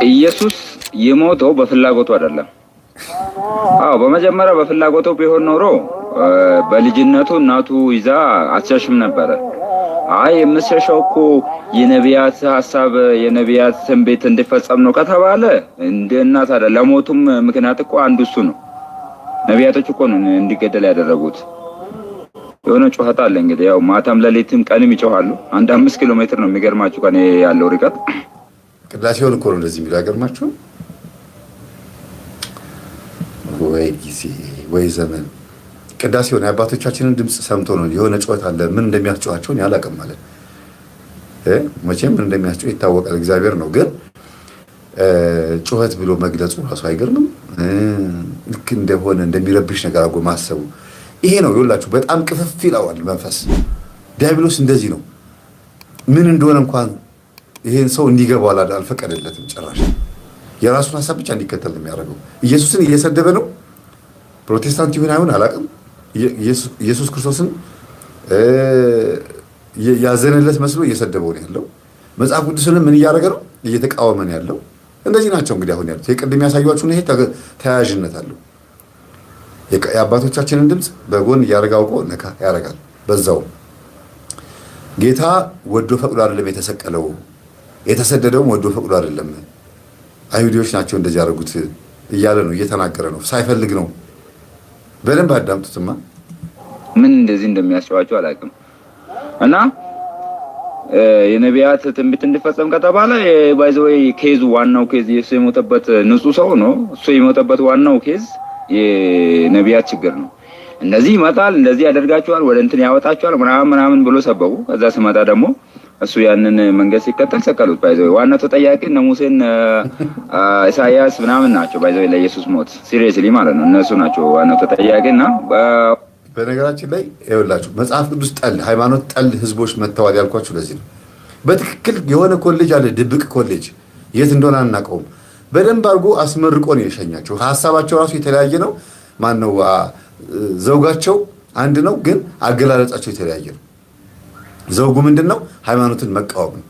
ኢየሱስ የሞተው በፍላጎቱ አይደለም። አዎ በመጀመሪያ በፍላጎቱ ቢሆን ኖሮ በልጅነቱ እናቱ ይዛ አትሸሽም ነበረ። አይ የምትሸሸው እኮ የነቢያት ሐሳብ የነቢያት ትንቢት እንዲፈጸም ነው ከተባለ እንደ እናት አይደለም። ለሞቱም ምክንያት እኮ አንዱ እሱ ነው። ነቢያቶች እኮ ነው እንዲገደል ያደረጉት። የሆነ ጩኸት አለ እንግዲህ ያው ማታም ለሊትም ቀንም ይጮሃሉ። አንድ 5 ኪሎ ሜትር ነው የሚገርማችሁ ከኔ ያለው ርቀት። ቅዳሴውን እኮ ነው እንደዚህ የሚለው አይገርማችሁም? ወይ ጊዜ ወይ ዘመን ቅዳሴውን የአባቶቻችንን ድምፅ ሰምቶ ነው የሆነ ጩኸት አለ። ምን እንደሚያስጮሃቸውን ያላቅም ማለት መቼም ምን እንደሚያስጮህ ይታወቃል፣ እግዚአብሔር ነው። ግን ጩኸት ብሎ መግለጹ ራሱ አይገርምም? ልክ እንደሆነ እንደሚረብሽ ነገር አድርጎ ማሰቡ ይሄ ነው ይኸውላችሁ። በጣም ቅፍፍ ይለዋል መንፈስ። ዲያብሎስ እንደዚህ ነው። ምን እንደሆነ እንኳን ይሄን ሰው እንዲገባው አልፈቀደለትም ጭራሽ። የራሱን ሐሳብ ብቻ እንዲከተል ነው የሚያደርገው። ኢየሱስን እየሰደበ ነው። ፕሮቴስታንት ይሁን አይሁን አላውቅም። ኢየሱስ ክርስቶስን ያዘነለት መስሎ እየሰደበው ነው ያለው። መጽሐፍ ቅዱስንም ምን እያደረገ ነው? እየተቃወመ ነው ያለው። እንደዚህ ናቸው እንግዲህ አሁን ያሉት። የቅድም ያሳያችሁን ይሄ ተያያዥነት አለው። የአባቶቻችንን ድምፅ በጎን እያደረገ አውቆ ነካ ያደርጋል። በዛው ጌታ ወዶ ፈቅዶ አይደለም የተሰቀለው፣ የተሰደደውም ወዶ ፈቅዶ አይደለም። አይሁዶች ናቸው እንደዚህ ያደረጉት እያለ ነው እየተናገረ ነው። ሳይፈልግ ነው። በደንብ አዳምጡትማ። ምን እንደዚህ እንደሚያስጨዋቸው አላውቅም። እና የነቢያት ትንቢት እንዲፈጸም ከተባለ ባይዘወይ ኬዙ ዋናው ኬዝ ኢየሱስ የሞተበት ንጹህ ሰው ነው። እሱ የሞተበት ዋናው ኬዝ የነቢያት ችግር ነው። እንደዚህ ይመጣል፣ እንደዚህ ያደርጋቸዋል፣ ወደ እንትን ያወጣቸዋል ምናምን ብሎ ሰበቡ። ከዛ ሲመጣ ደግሞ እሱ ያንን መንገድ ሲከተል ሰቀሉት። ባይዘው ዋናው ተጠያቂ እነ ሙሴን ኢሳያስ ምናምን ናቸው። ባይዘው ለኢየሱስ ሞት ሲሪየስሊ ማለት ነው እነሱ ናቸው ዋናው ተጠያቂና በነገራችን ላይ ይኸውላችሁ መጽሐፍ ቅዱስ ጠል ሃይማኖት ጠል ህዝቦች መተዋል ያልኳችሁ ለዚህ ነው። በትክክል የሆነ ኮሌጅ አለ፣ ድብቅ ኮሌጅ የት እንደሆነ አናውቀውም። በደንብ አድርጎ አስመርቆ ነው የሸኛቸው። ሐሳባቸው ራሱ የተለያየ ነው። ማን ነው ዘውጋቸው አንድ ነው፣ ግን አገላለጻቸው የተለያየ ነው። ዘውጉ ምንድነው? ሃይማኖትን መቃወም ነው።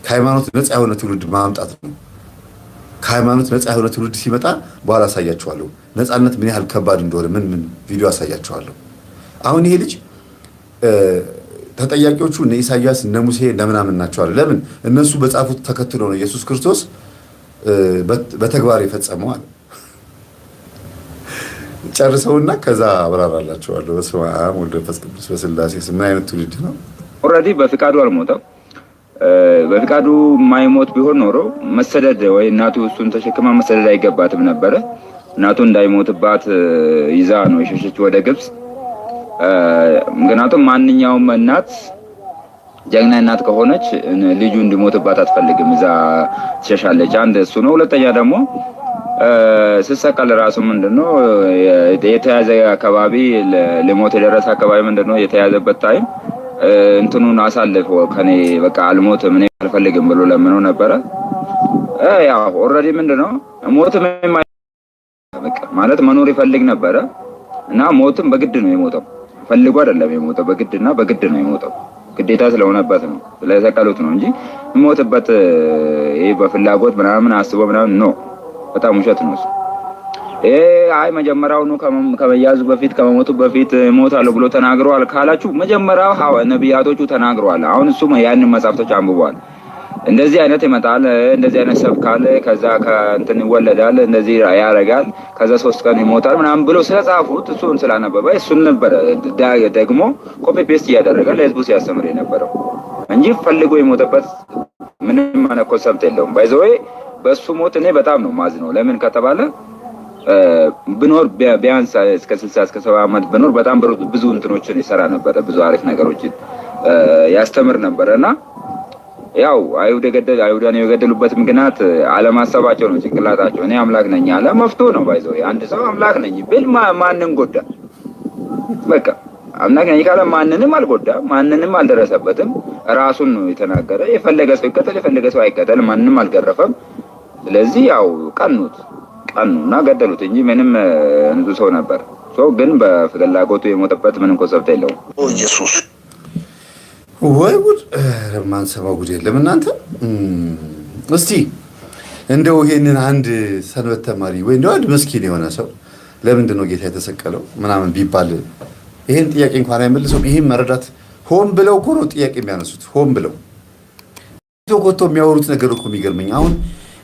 ከሃይማኖት ነፃ የሆነ ትውልድ ማምጣት ነው። ከሃይማኖት ነፃ የሆነ ትውልድ ሲመጣ በኋላ አሳያችኋለሁ ነፃነት ምን ያህል ከባድ እንደሆነ ምን ቪዲዮ አሳያችኋለሁ። አሁን ይሄ ልጅ ተጠያቂዎቹ እነ ኢሳያስ እነ ሙሴ እንደምናምን ናቸው አለ። ለምን? እነሱ በጻፉት ተከትሎ ነው ኢየሱስ ክርስቶስ በተግባር የፈጸመው አለ። ጨርሰውና ከዛ አብራራላችኋለሁ። በስመ አብ ወወልድ ወመንፈስ ቅዱስ በስላሴ ስም። ምን አይነት ትውልድ ነው? ኦልሬዲ በፍቃዱ አልሞተም። በፍቃዱ የማይሞት ቢሆን ኖሮ መሰደድ ወይ እናቱ እሱን ተሸክማ መሰደድ አይገባትም ነበረ። እናቱ እንዳይሞትባት ይዛ ነው የሸሸች ወደ ግብጽ። ምክንያቱም ማንኛውም እናት ጀግና እናት ከሆነች ልጁ እንዲሞትባት አትፈልግም፣ ይዛ ትሸሻለች። አንድ እሱ ነው። ሁለተኛ ደግሞ ስሰቀል ራሱ ምንድነው የተያዘ አካባቢ ለሞት የደረሰ አካባቢ ምንድነው የተያዘበት ታይም እንትኑን አሳልፎ ከኔ በቃ አልሞትም እኔ አልፈልግም ብሎ ለምነው ነበረ። ያው ኦልሬዲ ምንድነው ሞትም በቃ ማለት መኖር ይፈልግ ነበረ እና ሞትም በግድ ነው የሞተው። ፈልጎ አይደለም የሞተው፣ በግድና በግድ ነው የሞተው። ግዴታ ስለሆነበት ነው ስለሰቀሉት ነው እንጂ ሞትበት ይሄ በፍላጎት ምናምን አስቦ ምናምን ነው። በጣም ውሸት ነው እሱ። አይ መጀመሪያውኑ ከመያዙ በፊት ከመሞቱ በፊት ሞታለሁ ብሎ ተናግሯል ካላችሁ መጀመሪያው ነቢያቶቹ ተናግሯል። አሁን እሱ ያንን መጻፍቶች አንብቧል። እንደዚህ አይነት ይመጣል፣ እንደዚህ አይነት ሰብካለ፣ ከዛ ከእንትን ይወለዳል፣ እንደዚህ ያረጋል፣ ከዛ 3 ቀን ይሞታል ምናምን ብሎ ስለጻፉት እሱን ስላነበበ እሱን ነበር ደግሞ ኮፒ ፔስት እያደረገ ለህዝቡ ሲያስተምር የነበረው እንጂ ፈልጎ የሞተበት ምንም ማለት ኮንሰፕት የለውም። ባይ ዘ ወይ በሱ ሞት እኔ በጣም ነው ማዝነው። ለምን ከተባለ ብኖር ቢያንስ እስከ 60 እስከ 70 ዓመት ብኖር በጣም ብዙ እንትኖችን ይሰራ ነበር፣ ብዙ አሪፍ ነገሮችን ያስተምር ነበርና ያው አይሁዳን የገደሉበት ምክንያት አለማሰባቸው ነው። ጭንቅላታቸው እኔ አምላክ ነኝ አለ መፍቶ ነው። ባይዘው አንድ ሰው አምላክ ነኝ ብል ማንን ጎዳ? በቃ አምላክ ነኝ ካለ ማንንም አልጎዳ፣ ማንንም አልደረሰበትም። ራሱን ነው የተናገረ። የፈለገ ሰው ይከተል፣ የፈለገ ሰው አይከተል፣ ማንንም አልገረፈም። ስለዚህ ያው ቀኑና ገደሉት እንጂ ምንም ንጹህ ሰው ነበር። ሰው ግን በፍላጎቱ የሞተበት ምንም ኮንሰፕት የለውም። ኢየሱስ ወይ ጉድ! ማንሰማው ጉድ የለም እናንተ። እስቲ እንደው ይሄንን አንድ ሰንበት ተማሪ ወይ እንደው አንድ መስኪን የሆነ ሰው ለምንድን ነው ጌታ የተሰቀለው ምናምን ቢባል ይሄን ጥያቄ እንኳን አይመልሰውም። ይሄን መረዳት ሆን ብለው እኮ ነው ጥያቄ የሚያነሱት። ሆን ብለው ኮቶ የሚያወሩት ነገር እኮ የሚገርመኝ አሁን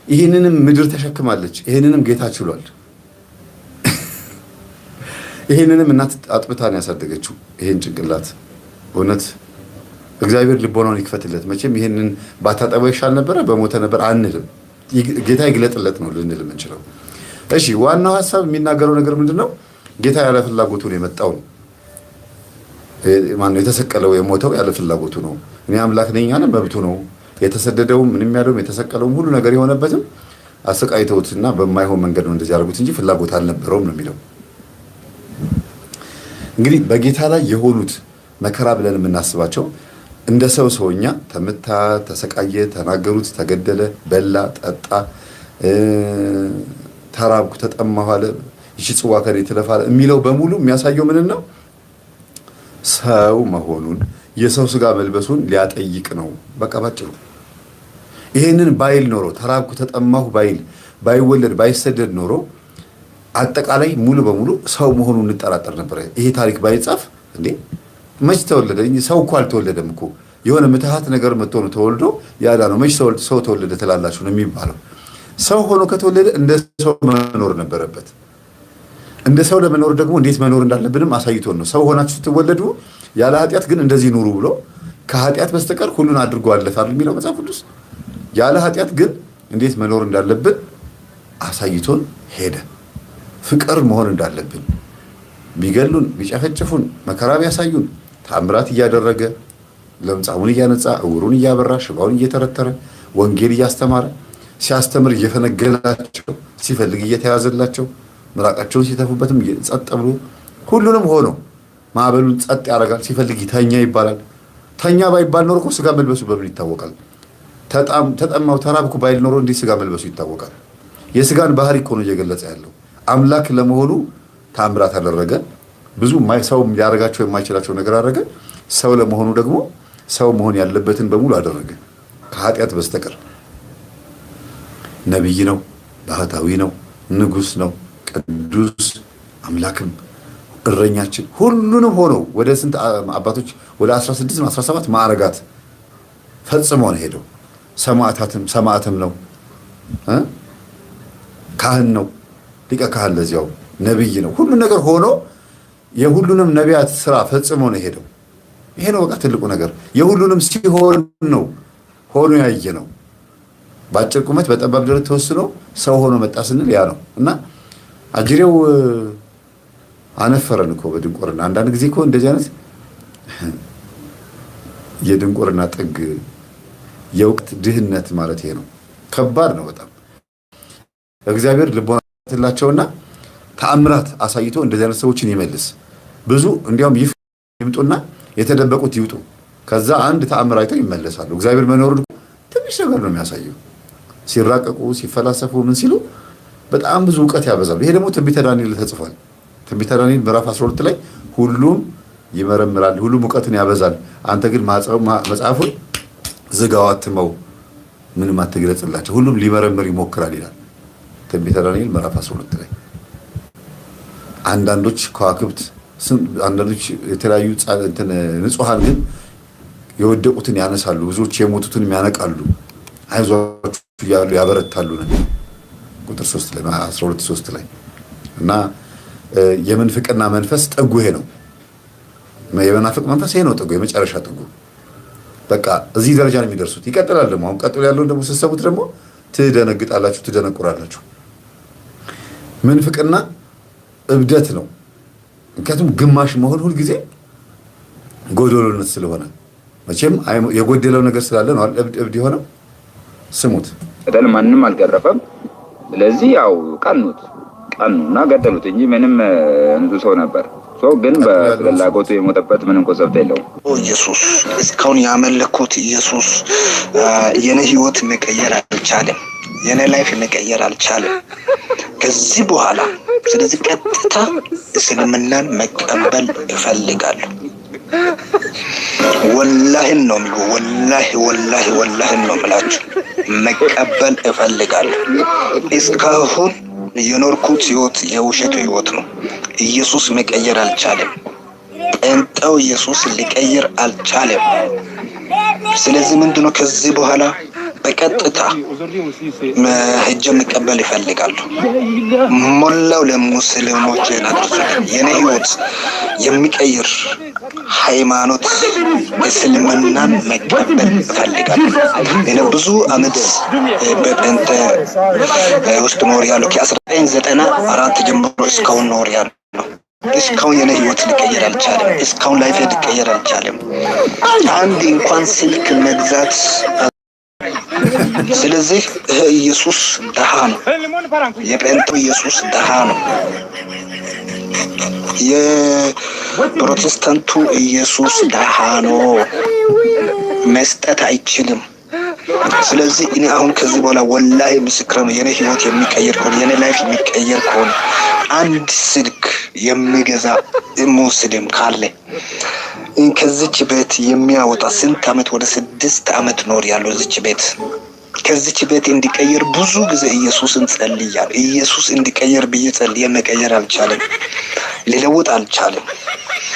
ይሄንንም ምድር ተሸክማለች፣ ይሄንንም ጌታ ችሏል። ይሄንንም እናት አጥብታን ያሳደገችው ይሄን ጭንቅላት እውነት እግዚአብሔር ልቦናውን ይክፈትለት። መቼም ይሄንን ባታጠበው ይሻል ነበረ በሞተ ነበር አንልም። ጌታ ይግለጥለት ነው ልንል የምንችለው። እሺ ዋናው ሐሳብ የሚናገረው ነገር ምንድነው? ጌታ ያለ ፍላጎቱ ነው የመጣው ነው። ማን ነው የተሰቀለው የሞተው? ያለ ፍላጎቱ ነው። እኔ አምላክ ነኝ ያለ መብቱ ነው። የተሰደደውም ምንም ያለውም የተሰቀለውም ሁሉ ነገር የሆነበትም አሰቃይተውትና በማይሆን መንገድ ነው እንደዚህ ያደርጉት እንጂ ፍላጎት አልነበረውም ነው የሚለው። እንግዲህ በጌታ ላይ የሆኑት መከራ ብለን የምናስባቸው እንደ ሰውኛ ተመታ፣ ተሰቃየ፣ ተናገሩት፣ ተገደለ፣ በላ፣ ጠጣ፣ ተራብኩ፣ ተጠማሁ አለ፣ ይቺ ጽዋ ከኔ ትለፍ አለ የሚለው በሙሉ የሚያሳየው ምን ነው? ሰው መሆኑን የሰው ስጋ መልበሱን ሊያጠይቅ ነው። በቃ ባጭሩ ይሄንን ባይል ኖሮ ተራብኩ፣ ተጠማሁ ባይል ባይወለድ ባይሰደድ ኖሮ አጠቃላይ ሙሉ በሙሉ ሰው መሆኑን እንጠራጠር ነበር። ይሄ ታሪክ ባይጻፍ እንዴ መች ተወለደ? ሰው እኮ አልተወለደም እኮ የሆነ ምትሃት ነገር መጥቶ ነው ተወልዶ ያዳ ነው። መች ሰው ተወለደ ትላላችሁ ነው የሚባለው። ሰው ሆኖ ከተወለደ እንደ ሰው መኖር ነበረበት። እንደ ሰው ለመኖር ደግሞ እንዴት መኖር እንዳለብንም አሳይቶን ነው። ሰው ሆናችሁ ስትወለዱ ያለ ኃጢአት ግን እንደዚህ ኑሩ ብሎ ከኃጢአት በስተቀር ሁሉን አድርጎ አለፋል የሚለው መጽሐፍ ቅዱስ። ያለ ኃጢአት ግን እንዴት መኖር እንዳለብን አሳይቶን ሄደ። ፍቅር መሆን እንዳለብን ቢገሉን፣ ቢጨፈጭፉን፣ መከራ ቢያሳዩን ተአምራት እያደረገ ለምጻሙን እያነጻ እውሩን እያበራ ሽባውን እየተረተረ ወንጌል እያስተማረ ሲያስተምር እየፈነገላቸው ሲፈልግ እየተያዘላቸው ምራቃቸውን ሲተፉበትም ጸጥ ብሎ ሁሉንም ሆኖ ማዕበሉን ጸጥ ያደርጋል። ሲፈልግ ይተኛ ይባላል። ተኛ ባይባል ኖሮ እኮ ስጋ መልበሱ በምን ይታወቃል? ተጠማው ተራብኩ ባይል ኖሮ እንዲህ ስጋ መልበሱ ይታወቃል? የስጋን ባህሪ እኮ ነው እየገለጸ ያለው። አምላክ ለመሆኑ ታምራት አደረገ። ብዙ ሰው ሊያደርጋቸው የማይችላቸው ነገር አደረገ። ሰው ለመሆኑ ደግሞ ሰው መሆን ያለበትን በሙሉ አደረገ ከኃጢአት በስተቀር። ነቢይ ነው፣ ባህታዊ ነው፣ ንጉስ ነው፣ ቅዱስ አምላክም እረኛችን ሁሉንም ሆኖ ወደ ስንት አባቶች ወደ 16 17 ማዕረጋት ፈጽሞ ነው ሄደው። ሰማዕትም ነው፣ ካህን ነው፣ ሊቀ ካህን ለዚያው ነቢይ ነው። ሁሉ ነገር ሆኖ የሁሉንም ነቢያት ስራ ፈጽሞ ነው ሄደው። ይሄ ነው በቃ ትልቁ ነገር። የሁሉንም ሲሆን ነው ሆኖ ያየ ነው። በአጭር ቁመት በጠባብ ደረት ተወስኖ ሰው ሆኖ መጣ ስንል ያ ነው። እና አጅሬው አነፈረን እኮ በድንቁርና። አንዳንድ ጊዜ እኮ እንደዚህ አይነት የድንቁርና ጥግ የወቅት ድህነት ማለት ይሄ ነው። ከባድ ነው በጣም። እግዚአብሔር ልቦናላቸውና ተአምራት አሳይቶ እንደዚህ አይነት ሰዎችን ይመልስ። ብዙ እንዲያውም ይምጡና የተደበቁት ይውጡ። ከዛ አንድ ተአምር አይተው ይመለሳሉ። እግዚአብሔር መኖሩን ትንሽ ነገር ነው የሚያሳየው። ሲራቀቁ ሲፈላሰፉ ምን ሲሉ በጣም ብዙ እውቀት ያበዛሉ። ይሄ ደግሞ ትንቢተ ዳንኤል ተጽፏል። ትንቢተ ዳንኤል ምዕራፍ 12 ላይ ሁሉም ይመረምራል፣ ሁሉም እውቀትን ያበዛል፣ አንተ ግን መጽሐፉን ዝጋው፣ አትመው፣ ምንም አትግለጽላቸው፣ ሁሉም ሊመረምር ይሞክራል ይላል ትንቢተ ዳንኤል ምዕራፍ 12 ላይ። አንዳንዶች ከዋክብት፣ አንዳንዶች የተለያዩ ንጹሃን ግን የወደቁትን ያነሳሉ፣ ብዙዎች የሞቱትን ያነቃሉ፣ አይዟችሁ እያሉ ያበረታሉ ነው ቁጥር 3 ላይ 12:3 ላይ። እና የመንፍቅና መንፈስ ጥጉ ይሄ ነው። የመናፍቅ መንፈስ ይሄ ነው ጥጉ፣ የመጨረሻ ጥጉ። በቃ እዚህ ደረጃ ነው የሚደርሱት። ይቀጥላል ደግሞ። አሁን ቀጥሎ ያለውን ደግሞ ስትሰሙት ደግሞ ትደነግጣላችሁ፣ ትደነቁራላችሁ። መንፍቅና እብደት ነው። ምክንያቱም ግማሽ መሆን ሁልጊዜ ጎደሎነት ስለሆነ መቼም የጎደለው ነገር ስላለ ነው እብድ የሆነው። ስሙት። ገደል ማንንም አልገረፈም። ስለዚህ ያው ቀኑና ገደሉት እንጂ ምንም እንዱ ሰው ነበር። ሰው ግን በፍላጎቱ የሞተበት ምንም ኮንሰፕት የለውም። ኢየሱስ እስካሁን ያመለኩት ኢየሱስ የኔ ህይወት መቀየር አልቻለም። የኔ ላይፍ መቀየር አልቻለም ከዚህ በኋላ። ስለዚህ ቀጥታ እስልምናን መቀበል እፈልጋለሁ። ወላሂን ነው የሚሉ ወላሂን ነው የምላችሁ። መቀበል እፈልጋለሁ። እስካሁን የኖርኩት ህይወት የውሸቱ ህይወት ነው። ኢየሱስ መቀየር አልቻለም። ጴንጤው ኢየሱስ ሊቀይር አልቻለም። ስለዚህ ምንድነው ከዚህ በኋላ በቀጥታ ሄጄ መቀበል ይፈልጋሉ። ሞላው ለሙስሊሞች አድርሱ። የኔ ህይወት የሚቀይር ሃይማኖት እስልምናን መቀበል እፈልጋለሁ። እኔ ብዙ አመት በጴንጤ ውስጥ ኖር ያለው ከ1994 ጀምሮ እስካሁን ኖር ያለው እስካሁን የኔ ህይወት ሊቀየር አልቻለም። እስካሁን ላይፌ ሊቀየር አልቻለም። አንድ እንኳን ስልክ መግዛት ስለዚህ ኢየሱስ ደሃ ነው። የጴንጤው ኢየሱስ ደሃ ነው። የፕሮቴስታንቱ ኢየሱስ ደሃ ነው። መስጠት አይችልም። ስለዚህ እኔ አሁን ከዚህ በኋላ ወላሂ ምስክር ነው። የኔ ህይወት የሚቀየር ከሆነ የኔ ላይፍ የሚቀየር ከሆነ አንድ ስልክ የሚገዛ ሙስሊም ካለ ከዚች ቤት የሚያወጣ ስንት አመት ወደ 6 አመት ኖር ያለው እዚች ቤት ከዚች ቤት እንዲቀየር ብዙ ጊዜ ኢየሱስን ጸልያለሁ። ኢየሱስ እንዲቀየር ብዬ ጸልዬ መቀየር አልቻለም፣ ሊለውጥ አልቻለም።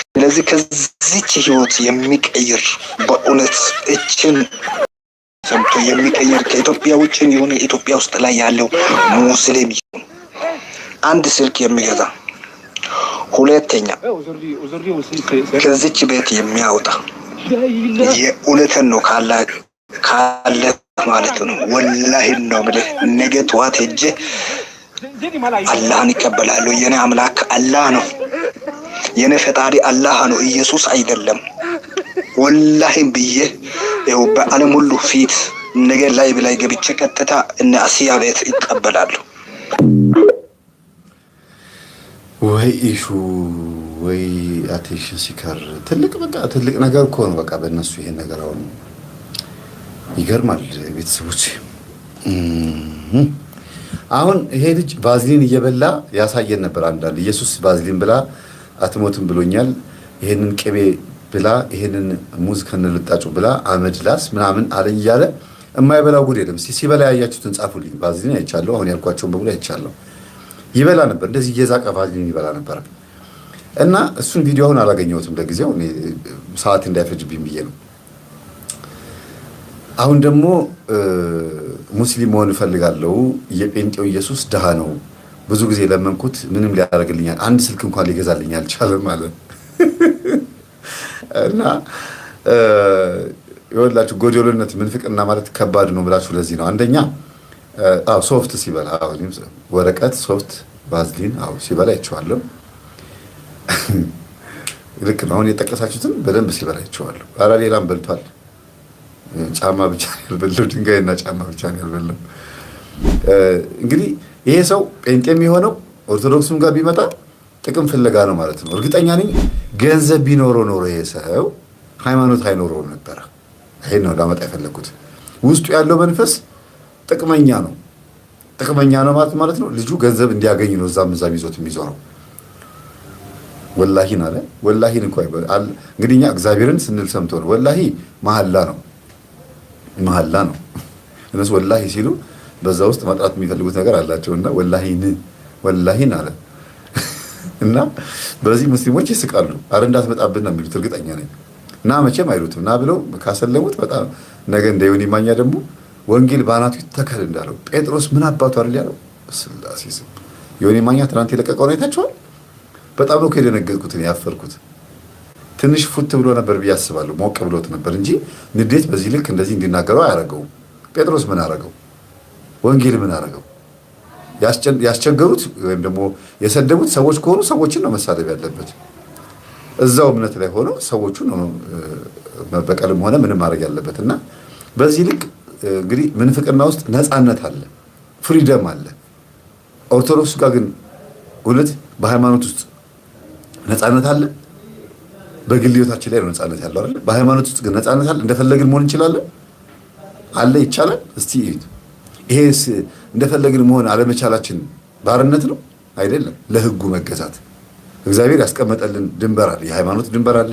ስለዚህ ከዚች ህይወት የሚቀየር በእውነት እችን ሰምቶ የሚቀየር ከኢትዮጵያ ውጭ የሆነ ኢትዮጵያ ውስጥ ላይ ያለው ሙስሊም አንድ ስልክ የሚገዛ ሁለተኛ ከዚች ቤት የሚያወጣ የእውነትን ነው ካለ ማለት ነው። ወላሂ ነው ብለህ ነገ ጠዋት ሄጄ አላህን ይቀበላሉ። የኔ አምላክ አላህ ነው። የኔ ፈጣሪ አላህ ነው፣ ኢየሱስ አይደለም። ወላሂ ብዬ ይኸው በዓለም ሁሉ ፊት ነገ ላይ ብላይ ገብቼ ቀጥታ እነ አሲያ ቤት ይቀበላሉ። ወይ ኢሹ ወይ አቴንሽን ሲከር ትልቅ ነገር እኮ ነው። በቃ በእነሱ ይሄን ነገር አሁን ይገርማል። ቤተሰቦች አሁን ይሄ ልጅ ቫዝሊን እየበላ ያሳየን ነበር። አንዳንድ ኢየሱስ ቫዝሊን ብላ አትሞትም ብሎኛል፣ ይሄንን ቅቤ ብላ፣ ይሄንን ሙዝ ከነልጣጩ ብላ፣ አመድ ላስ ምናምን አለኝ እያለ የማይበላው ጉድ የለም። ሲበላ ያያችሁትን ጻፉልኝ። ቫዝሊን አይቻለሁ፣ አሁን ያልኳቸውን በሙሉ አይቻለሁ። ይበላ ነበር፣ እንደዚህ እየዛቀ ቫዝሊን ይበላ ነበር። እና እሱን ቪዲዮ አሁን አላገኘሁትም ለጊዜው፣ እኔ ሰዓት እንዳይፈጅብኝ ብዬ ነው። አሁን ደግሞ ሙስሊም መሆን እፈልጋለሁ፣ የጴንጤው ኢየሱስ ድሃ ነው፣ ብዙ ጊዜ ለመንኩት፣ ምንም ሊያደርግልኛል፣ አንድ ስልክ እንኳን ሊገዛልኝ አልቻለም ማለት እና ይኸውላችሁ ጎዶሎነት ምንፍቅና ማለት ከባድ ነው ብላችሁ ለዚህ ነው። አንደኛ ሶፍት ሲበላ ወረቀት ሶፍት ቫዝሊን ሲበላ አይቼዋለሁ። ልክ ነው። አሁን የጠቀሳችሁትን በደንብ ሲበላ አይቼዋለሁ። ኧረ ሌላም በልቷል። ጫማ ብቻ ያልበለው፣ ድንጋይና ጫማ ብቻ ያልበለው። እንግዲህ ይሄ ሰው ጴንጤም የሆነው ኦርቶዶክስም ጋር ቢመጣ ጥቅም ፍለጋ ነው ማለት ነው። እርግጠኛ ነኝ ገንዘብ ቢኖረው ኖሮ ይሄ ሰው ሃይማኖት አይኖረውም ነበረ። ይሄን ነው ላመጣ የፈለኩት። ውስጡ ያለው መንፈስ ጥቅመኛ ነው። ጥቅመኛ ነው ማለት ነው። ልጁ ገንዘብ እንዲያገኝ ነው እዛም ይዞት የሚዞረው። ወላሂን አለ። ወላሂን እንኳን እንግዲህ እኛ እግዚአብሔርን ስንል ሰምቶ ነው። ወላሂ መሐላ ነው። እነሱ ወላሂ ሲሉ በዛ ውስጥ ማጥራት የሚፈልጉት ነገር አላቸውና ወላሂን አለ እና በዚህ ሙስሊሞች ይስቃሉ። አረ እንዳትመጣብን ነው የሚሉት። እርግጠኛ ነኝ እና መቼም አይሉትም እና ብለው ካሰለሙት በጣም ነገ እንደ ዮኒ ማኛ ደግሞ ወንጌል ባናቱ ይተከል እንዳለው ጴጥሮስ ምን አባቱ አይደል ያለው። ስላሴ ስም ዮኒ ማኛ ትናንት የለቀቀው ነው አይታችኋል። በጣም ነው ከደነገጥኩት ነው ያፈርኩት። ትንሽ ፉት ብሎ ነበር ብዬ አስባለሁ። ሞቅ ብሎት ነበር እንጂ ንዴት በዚህ ልክ እንደዚህ እንዲናገረው አያረገውም። ጴጥሮስ ምን አረገው? ወንጌል ምን አረገው? ያስቸገሩት ወይም ደግሞ የሰደቡት ሰዎች ከሆኑ ሰዎችን ነው መሳደብ ያለበት። እዛው እምነት ላይ ሆኖ ሰዎቹን ነው መበቀልም ሆነ ምንም ማድረግ ያለበት እና በዚህ ልክ እንግዲህ ምንፍቅና ውስጥ ነፃነት አለ፣ ፍሪደም አለ። ኦርቶዶክስ ጋር ግን እውነት በሃይማኖት ውስጥ ነፃነት አለ። በግል ህይወታችን ላይ ነው ነፃነት ያለው አይደል? በሃይማኖት ውስጥ ግን ነፃነት አለ። እንደፈለግን መሆን እንችላለን አለ። ይቻላል። እስቲ ይሄስ እንደፈለግን መሆን አለመቻላችን ባርነት ነው አይደለም። ለህጉ መገዛት እግዚአብሔር ያስቀመጠልን ድንበር አለ። የሃይማኖት ድንበር አለ፣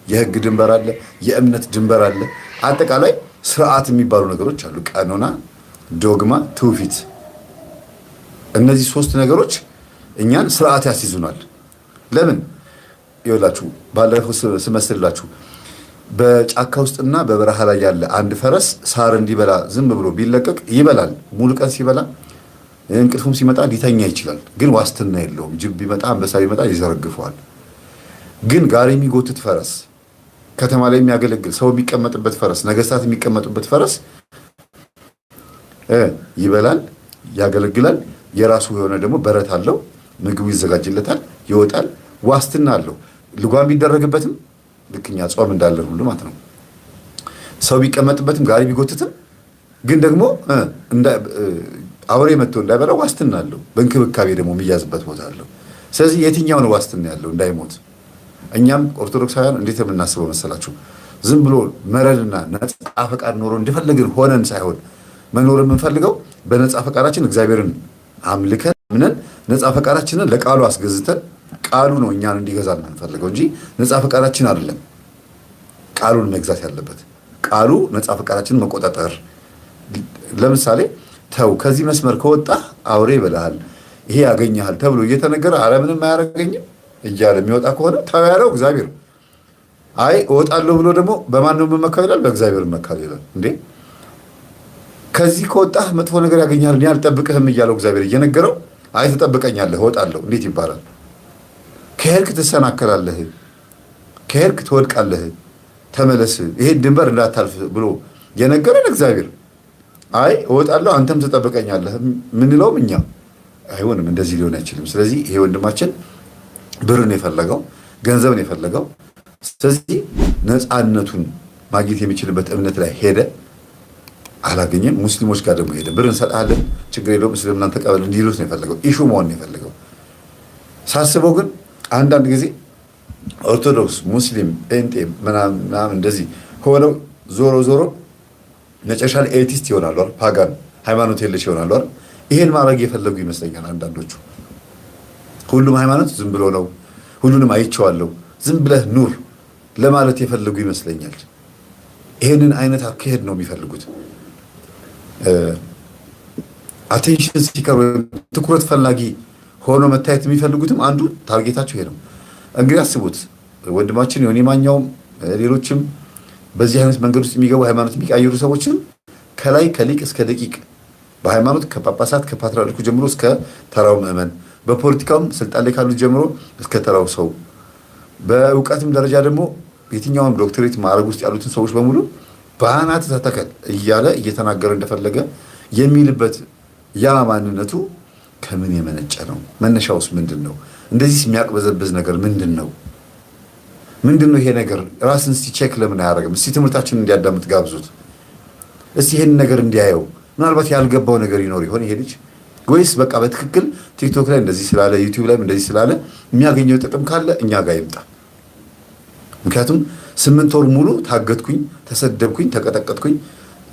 የህግ ድንበር አለ፣ የእምነት ድንበር አለ። አጠቃላይ ስርዓት የሚባሉ ነገሮች አሉ። ቀኖና፣ ዶግማ፣ ትውፊት። እነዚህ 3 ነገሮች እኛን ስርዓት ያስይዙናል። ለምን ይኸውላችሁ፣ ባለፈው ስመስላችሁ በጫካ ውስጥና በበረሃ ላይ ያለ አንድ ፈረስ ሳር እንዲበላ ዝም ብሎ ቢለቀቅ ይበላል። ሙሉ ቀን ሲበላ እንቅልፉም ሲመጣ ሊተኛ ይችላል። ግን ዋስትና የለውም። ጅብ ቢመጣ አንበሳ ቢመጣ ይዘረግፈዋል። ግን ጋሪ የሚጎትት ፈረስ፣ ከተማ ላይ የሚያገለግል ሰው የሚቀመጥበት ፈረስ፣ ነገስታት የሚቀመጡበት ፈረስ ይበላል፣ ያገለግላል። የራሱ የሆነ ደግሞ በረት አለው። ምግቡ ይዘጋጅለታል፣ ይወጣል፣ ዋስትና አለው። ልጓም ቢደረግበትም ልክኛ ጾም እንዳለ ሁሉ ማለት ነው። ሰው ቢቀመጥበትም ጋሪ ቢጎትትም ግን ደግሞ አውሬ መጥቶ እንዳይበላው ዋስትና አለው። በእንክብካቤ ደግሞ የሚያዝበት ቦታ አለው። ስለዚህ የትኛው ነው ዋስትና ያለው እንዳይሞት? እኛም ኦርቶዶክሳውያን እንዴት የምናስበው መሰላችሁ? ዝም ብሎ መረድና ነፃ ፈቃድ ኖሮ እንደፈለግን ሆነን ሳይሆን መኖር የምንፈልገው በነፃ ፈቃዳችን እግዚአብሔርን አምልከን ምንን ነፃ ፈቃዳችንን ለቃሉ አስገዝተን ቃሉ ነው እኛን እንዲገዛን የምንፈልገው እንጂ ነፃ ፈቃዳችን አይደለም ቃሉን መግዛት ያለበት። ቃሉ ነፃ ፈቃዳችንን መቆጣጠር። ለምሳሌ ተው ከዚህ መስመር ከወጣ አውሬ ይበላሃል፣ ይሄ ያገኘሃል ተብሎ እየተነገረ አረ ምንም አያረገኝም እያለ የሚወጣ ከሆነ ተው ያለው እግዚአብሔር። አይ እወጣለሁ ብሎ ደግሞ በማን ነው መመካው ይላል? በእግዚአብሔር መካል ይላል። እንዴ ከዚህ ከወጣህ መጥፎ ነገር ያገኛል እኔ አልጠብቅህም እያለው እግዚአብሔር እየነገረው አይ ትጠብቀኛለህ እወጣለሁ እንዴት ይባላል? ከሄድክ ትሰናከላለህ፣ ከሄድክ ትወድቃለህ፣ ተመለስ፣ ይሄን ድንበር እንዳታልፍ ብሎ የነገረን እግዚአብሔር። አይ እወጣለሁ አንተም ትጠብቀኛለህ ምንለውም እኛ አይሆንም፣ እንደዚህ ሊሆን አይችልም። ስለዚህ ይሄ ወንድማችን ብርን የፈለገው ገንዘብን የፈለገው ስለዚህ ነፃነቱን ማግኘት የሚችልበት እምነት ላይ ሄደ፣ አላገኘም። ሙስሊሞች ጋር ደግሞ ሄደ፣ ብር እንሰጥሃለን ችግር የለውም እስልምናን ተቀበል እንዲሉት ነው የፈለገው። ኢሹ መሆን ነው የፈለገው። ሳስበው ግን አንዳንድ ጊዜ ኦርቶዶክስ፣ ሙስሊም፣ ጴንጤ ምናምን እንደዚህ ሆነው ዞሮ ዞሮ መጨረሻ ላይ ኤቲስት ይሆናሉ አይደል? ፓጋን ሃይማኖት የለሽ ይሆናሉ አይደል? ይሄን ማድረግ የፈለጉ ይመስለኛል አንዳንዶቹ። ሁሉም ሃይማኖት ዝም ብሎ ነው፣ ሁሉንም አይቼዋለሁ፣ ዝም ብለህ ኑር ለማለት የፈለጉ ይመስለኛል። ይሄንን አይነት አካሄድ ነው የሚፈልጉት። አቴንሽን ሲከር ወይም ትኩረት ፈላጊ ሆኖ መታየት የሚፈልጉትም አንዱ ታርጌታቸው ይሄ ነው። እንግዲህ አስቡት ወንድማችን ዮኒ ማኛውም ሌሎችም በዚህ አይነት መንገድ ውስጥ የሚገቡ ሃይማኖት የሚቀያየሩ ሰዎችም ከላይ ከሊቅ እስከ ደቂቅ በሃይማኖት ከጳጳሳት ከፓትርያርኩ ጀምሮ እስከ ተራው ምዕመን፣ በፖለቲካውም ስልጣን ላይ ካሉት ጀምሮ እስከ ተራው ሰው፣ በእውቀትም ደረጃ ደግሞ የትኛውም ዶክትሬት ማዕረግ ውስጥ ያሉትን ሰዎች በሙሉ በአናት ተተከል እያለ እየተናገረ እንደፈለገ የሚልበት ያ ማንነቱ ከምን የመነጨ ነው? መነሻውስ ምንድን ነው? እንደዚህ የሚያቅበዘብዝ ነገር ምንድን ነው? ምንድን ነው ይሄ ነገር? ራስን እስቲ ቼክ ለምን አያደርግም? እስቲ ትምህርታችንን እንዲያዳምጥ ጋብዙት። እስቲ ይሄን ነገር እንዲያየው። ምናልባት ያልገባው ነገር ይኖር ይሆን ይሄ ልጅ? ወይስ በቃ በትክክል ቲክቶክ ላይ እንደዚህ ስላለ ዩቲዩብ ላይ እንደዚህ ስላለ የሚያገኘው ጥቅም ካለ እኛ ጋር ይምጣ። ምክንያቱም 8 ወር ሙሉ ታገትኩኝ፣ ተሰደብኩኝ፣ ተቀጠቀጥኩኝ፣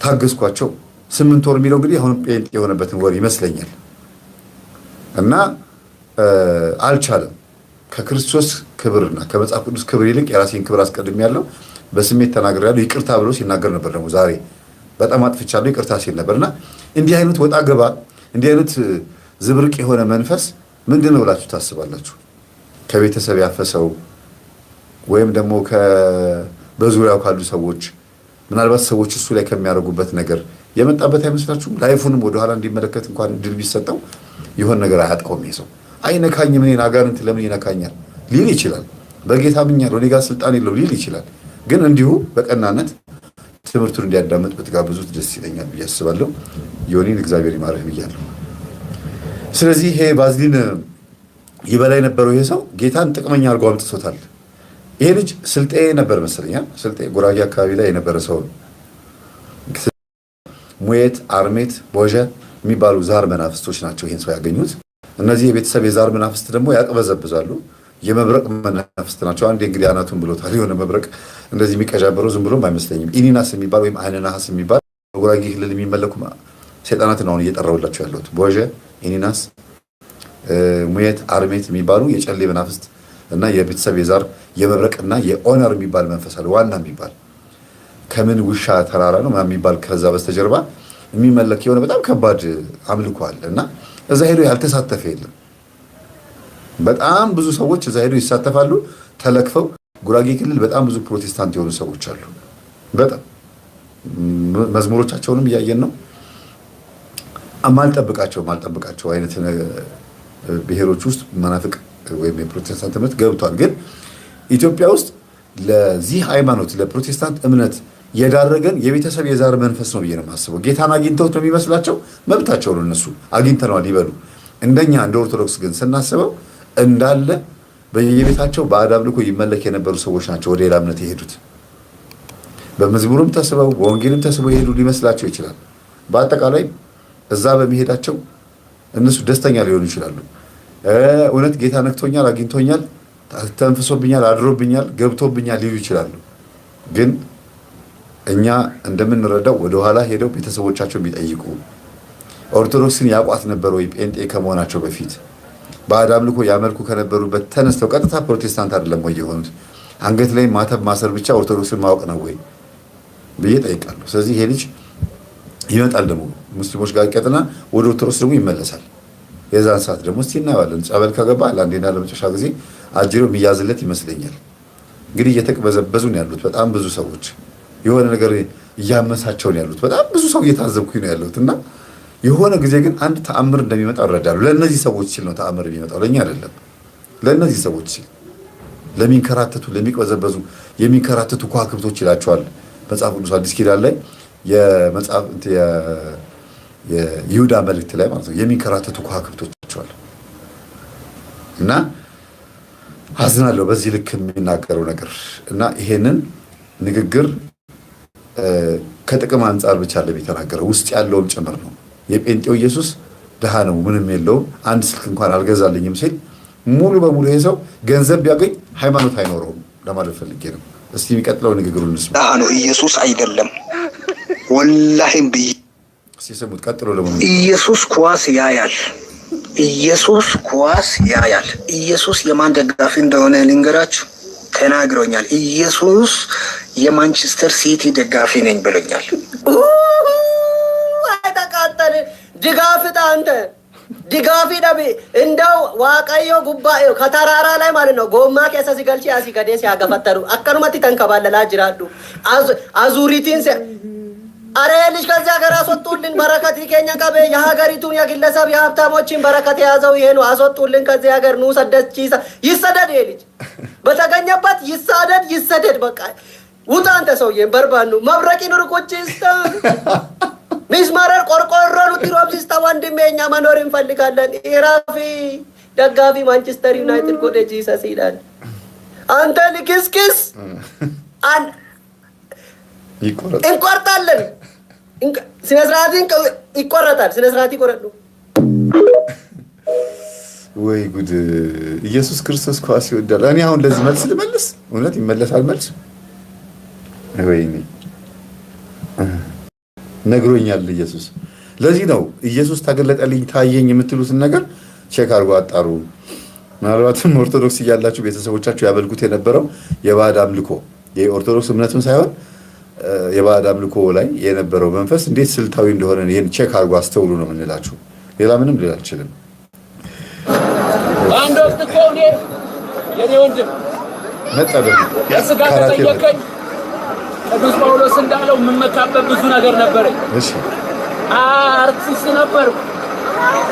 ታገዝኳቸው። 8 ወር የሚለው እንግዲህ አሁን ጴንጤ የሆነበትን ወር ይመስለኛል። እና አልቻለም። ከክርስቶስ ክብርና ከመጽሐፍ ቅዱስ ክብር ይልቅ የራሴን ክብር አስቀድም ያለው በስሜት ተናግሬያለሁ ይቅርታ ብሎ ሲናገር ነበር። ደግሞ ዛሬ በጣም አጥፍቻለሁ ይቅርታ ሲል ነበርና እንዲህ አይነት ወጣ ገባ እንዲህ አይነት ዝብርቅ የሆነ መንፈስ ምንድን ነው ብላችሁ ታስባላችሁ? ከቤተሰብ ያፈሰው ወይም ደግሞ በዙሪያው ካሉ ሰዎች ምናልባት ሰዎች እሱ ላይ ከሚያደርጉበት ነገር የመጣበት አይመስላችሁም? ላይፉንም ወደኋላ እንዲመለከት እንኳን ድል ቢሰጠው ይሆን ነገር አያጣውም። ይሄ ሰው አይነካኝም፣ እኔን አጋንንት ለምን ይነካኛል ሊል ይችላል። በጌታ ምኛለሁ እኔ ጋር ስልጣን የለው ሊል ይችላል። ግን እንዲሁ በቀናነት ትምህርቱን እንዲያዳምጥ ብትጋብዙት ደስ ይለኛል ብዬ አስባለሁ። ዮኒን እግዚአብሔር ይማርህ ብያለሁ። ስለዚህ ይሄ ባዝሊን ይበላ የነበረው ይሄ ሰው ጌታን ጥቅመኛ አድርጎ አምጥቶታል። ይሄ ልጅ ስልጤ ነበር መሰለኛል፣ ስልጤ ጉራጌ አካባቢ ላይ የነበረ ሰው ነው። ሙየት፣ አርሜት፣ ቦዣ የሚባሉ ዛር መናፍስቶች ናቸው ይሄን ሰው ያገኙት። እነዚህ የቤተሰብ የዛር መናፍስት ደግሞ ያቅበዘብዛሉ። የመብረቅ መናፍስት ናቸው። አንዴ እንግዲህ አናቱን ብሎታል። የሆነ መብረቅ እንደዚህ የሚቀዣበረው ዝም ብሎም አይመስለኝም። ኢኒናስ የሚባል ወይም አይነ ነሐስ የሚባል በጉራጌ ክልል የሚመለኩ ሰይጣናትን አሁን እየጠራሁላቸው ያለሁት። ቦዣ፣ ኢኒናስ፣ ሙየት፣ አርሜት የሚባሉ የጨሌ መናፍስት እና የቤተሰብ የዛር የመብረቅና የኦነር የሚባል መንፈስ አለ። ዋና የሚባል ከምን ውሻ ተራራ ነው ምናምን የሚባል ከዛ በስተጀርባ የሚመለክ የሆነ በጣም ከባድ አምልኮ አለ እና እዛ ሄዶ ያልተሳተፈ የለም። በጣም ብዙ ሰዎች እዛ ሄዶ ይሳተፋሉ ተለክፈው። ጉራጌ ክልል በጣም ብዙ ፕሮቴስታንት የሆኑ ሰዎች አሉ። በጣም መዝሙሮቻቸውንም እያየን ነው። ማልጠብቃቸው አይነት ብሔሮች ውስጥ መናፍቅ ወይም የፕሮቴስታንት እምነት ገብቷል። ግን ኢትዮጵያ ውስጥ ለዚህ ሃይማኖት ለፕሮቴስታንት እምነት የዳረገን የቤተሰብ የዛር መንፈስ ነው ብዬ ነው የማስበው። ጌታን አግኝተውት ነው የሚመስላቸው፣ መብታቸው ነው፣ እነሱ አግኝተነዋል ይበሉ። እንደኛ እንደ ኦርቶዶክስ ግን ስናስበው እንዳለ በየቤታቸው ባዕድ አምልኮ ይመለክ የነበሩ ሰዎች ናቸው ወደ ሌላ እምነት የሄዱት። በመዝሙርም ተስበው በወንጌልም ተስበው የሄዱ ሊመስላቸው ይችላል። በአጠቃላይ እዛ በመሄዳቸው እነሱ ደስተኛ ሊሆኑ ይችላሉ። እውነት ጌታ ነክቶኛል፣ አግኝቶኛል፣ ተንፍሶብኛል፣ አድሮብኛል፣ ገብቶብኛል ሊሉ ይችላሉ። ግን እኛ እንደምንረዳው ወደኋላ ሄደው ቤተሰቦቻቸው ቢጠይቁ ኦርቶዶክስን ያቋት ነበር ወይ ጴንጤ ከመሆናቸው በፊት ባዕድ አምልኮ ያመልኩ ከነበሩበት ተነስተው ቀጥታ ፕሮቴስታንት አይደለም ወይ የሆኑት? አንገት ላይ ማተብ ማሰር ብቻ ኦርቶዶክስን ማወቅ ነው ወይ ብዬ ጠይቃለሁ። ስለዚህ ይሄ ልጅ ይመጣል ደግሞ ሙስሊሞች ጋር ይቀጥና ወደ ኦርቶዶክስ ደግሞ ይመለሳል። የዛን ሰዓት ደግሞ እስቲ እናያለን። ጸበል ከገባ ለአንዴና ለመጨረሻ ጊዜ አጅሬው የሚያዝለት ይመስለኛል። እንግዲህ እየተቅበዘበዙ ነው ያሉት በጣም ብዙ ሰዎች፣ የሆነ ነገር እያመሳቸው ነው ያሉት። በጣም ብዙ ሰው እየታዘብኩኝ ነው ያሉት እና የሆነ ጊዜ ግን አንድ ተአምር እንደሚመጣ እረዳለሁ። ለእነዚህ ሰዎች ሲል ነው ተአምር የሚመጣው፣ ለእኛ አይደለም። ለእነዚህ ሰዎች ሲል ለሚንከራተቱ ለሚቅበዘበዙ የሚንከራተቱ ከዋክብቶች ይላቸዋል መጽሐፍ ቅዱስ አዲስ ኪዳን ላይ የመጽሐፍ የይሁዳ መልእክት ላይ ማለት ነው። የሚንከራተቱ ከዋክብቶች ይላቸዋል እና አዝናለሁ በዚህ ልክ የሚናገረው ነገር እና ይሄንን ንግግር ከጥቅም አንጻር ብቻ ለሚተናገረው ውስጥ ያለውን ጭምር ነው። የጴንጤው ኢየሱስ ድሃ ነው፣ ምንም የለውም፣ አንድ ስልክ እንኳን አልገዛልኝም ሲል ሙሉ በሙሉ ይሄ ሰው ገንዘብ ቢያገኝ ሃይማኖት አይኖረውም ለማለት ፈልጌ ነው። እስቲ የሚቀጥለው ንግግሩን እንስማ። ድሃ ነው ኢየሱስ አይደለም። ወላሂም ብዬ ሲሰሙት ቀጥሎ ደግሞ ኢየሱስ ኳስ ያያል። ኢየሱስ ኳስ ያያል። ኢየሱስ የማን ደጋፊ እንደሆነ ልንገራችሁ፣ ተናግሮኛል። ኢየሱስ የማንቸስተር ሲቲ ደጋፊ ነኝ ብሎኛል። አይተቃጠል ድጋፍ አንተ ድጋፊ ደቢ እንደው ዋቀዮ ጉባኤ ከተራራ ላይ ማለት ነው ጎማ ከሰ ሲገልጪ አሲገዴ ሲያገፈተሩ አከኑመት ተንከባለላ ጅራዱ አዙሪቲን አረ ልጅ ከዚህ ሀገር አስወጡልን። በረከት ይከኛ ቀበ የሀገሪቱን የግለሰብ የሀብታሞችን በረከት የያዘው ይሄ ነው። አስወጡልን ከዚህ ሀገር ኑ ሰደች ይሰደድ። ይሄ ልጅ በተገኘበት ይሰደድ። በቃ ውጣ አንተ ሰውዬ በርባኑ መብረቂ ኑር ቁጭ ይስታ ሚስማረር ቆርቆሮ ሉቲሮም ሲስታ ወንድሜ እኛ መኖር እንፈልጋለን። ኢራፊ ደጋፊ ማንቸስተር ዩናይትድ ጎደ ጂሰስ ይላል። አንተ ልክስክስ እንቆርጣለን። ስነ ስርዓት ይቆረጣል። ስነ ስርዓት ይቆረጡ። ወይ ጉድ! ኢየሱስ ክርስቶስ ኳስ ይወዳል። እኔ አሁን ለዚህ መልስ ልመልስ? እውነት ይመለሳል መልስ? ወይኔ ነግሮኛል ኢየሱስ። ለዚህ ነው ኢየሱስ ተገለጠልኝ ታየኝ የምትሉትን ነገር ቼክ አድርጎ አጣሩ። ምናልባትም ኦርቶዶክስ እያላችሁ ቤተሰቦቻችሁ ያበልጉት የነበረው የባዕድ አምልኮ የኦርቶዶክስ እምነቱን ሳይሆን የባዕድ አምልኮ ላይ የነበረው መንፈስ እንዴት ስልታዊ እንደሆነ ይሄን ቼክ አድርጎ አስተውሉ ነው የምንላችሁ። ሌላ ምንም ልል አልችልም። አንድ ወቅት እኮ እኔ የኔ ወንድም መጣደም የስጋ ተጠየቀኝ። ቅዱስ ጳውሎስ እንዳለው የምመካበት ብዙ ነገር ነበረኝ። እሺ አርቲስት ነበር።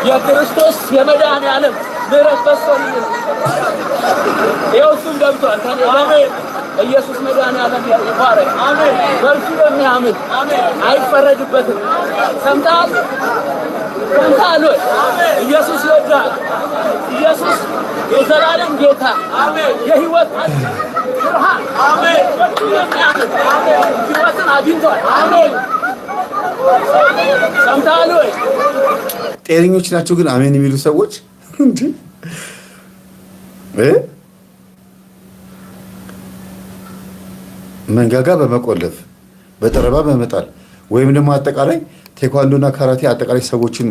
የክርስቶስ የመድኃኒዓለም ምሕረት በሶልኝ ይኸው እሱም ገብቷል። አሜን። ኢየሱስ መድኃኒዓለም ይባረክ። አሜን። በእርሱ የሚያምን አይፈረድበትም። ሰምተሃል? ሰምተሃል ወይ? ኢየሱስ ይወዳል። ኢየሱስ የዘላለም ጌታ፣ የሕይወት ብርሃን፣ በእርሱ የሚያምን ሕይወትን አግኝቷል። አሜን። ሰምተሃል ወይ? ጤነኞች ናቸው ግን አሜን የሚሉ ሰዎች እንዴ መንጋጋ በመቆለፍ በጠረባ በመጣል ወይም ደግሞ አጠቃላይ ቴኳንዶና ካራቴ አጠቃላይ ሰዎችን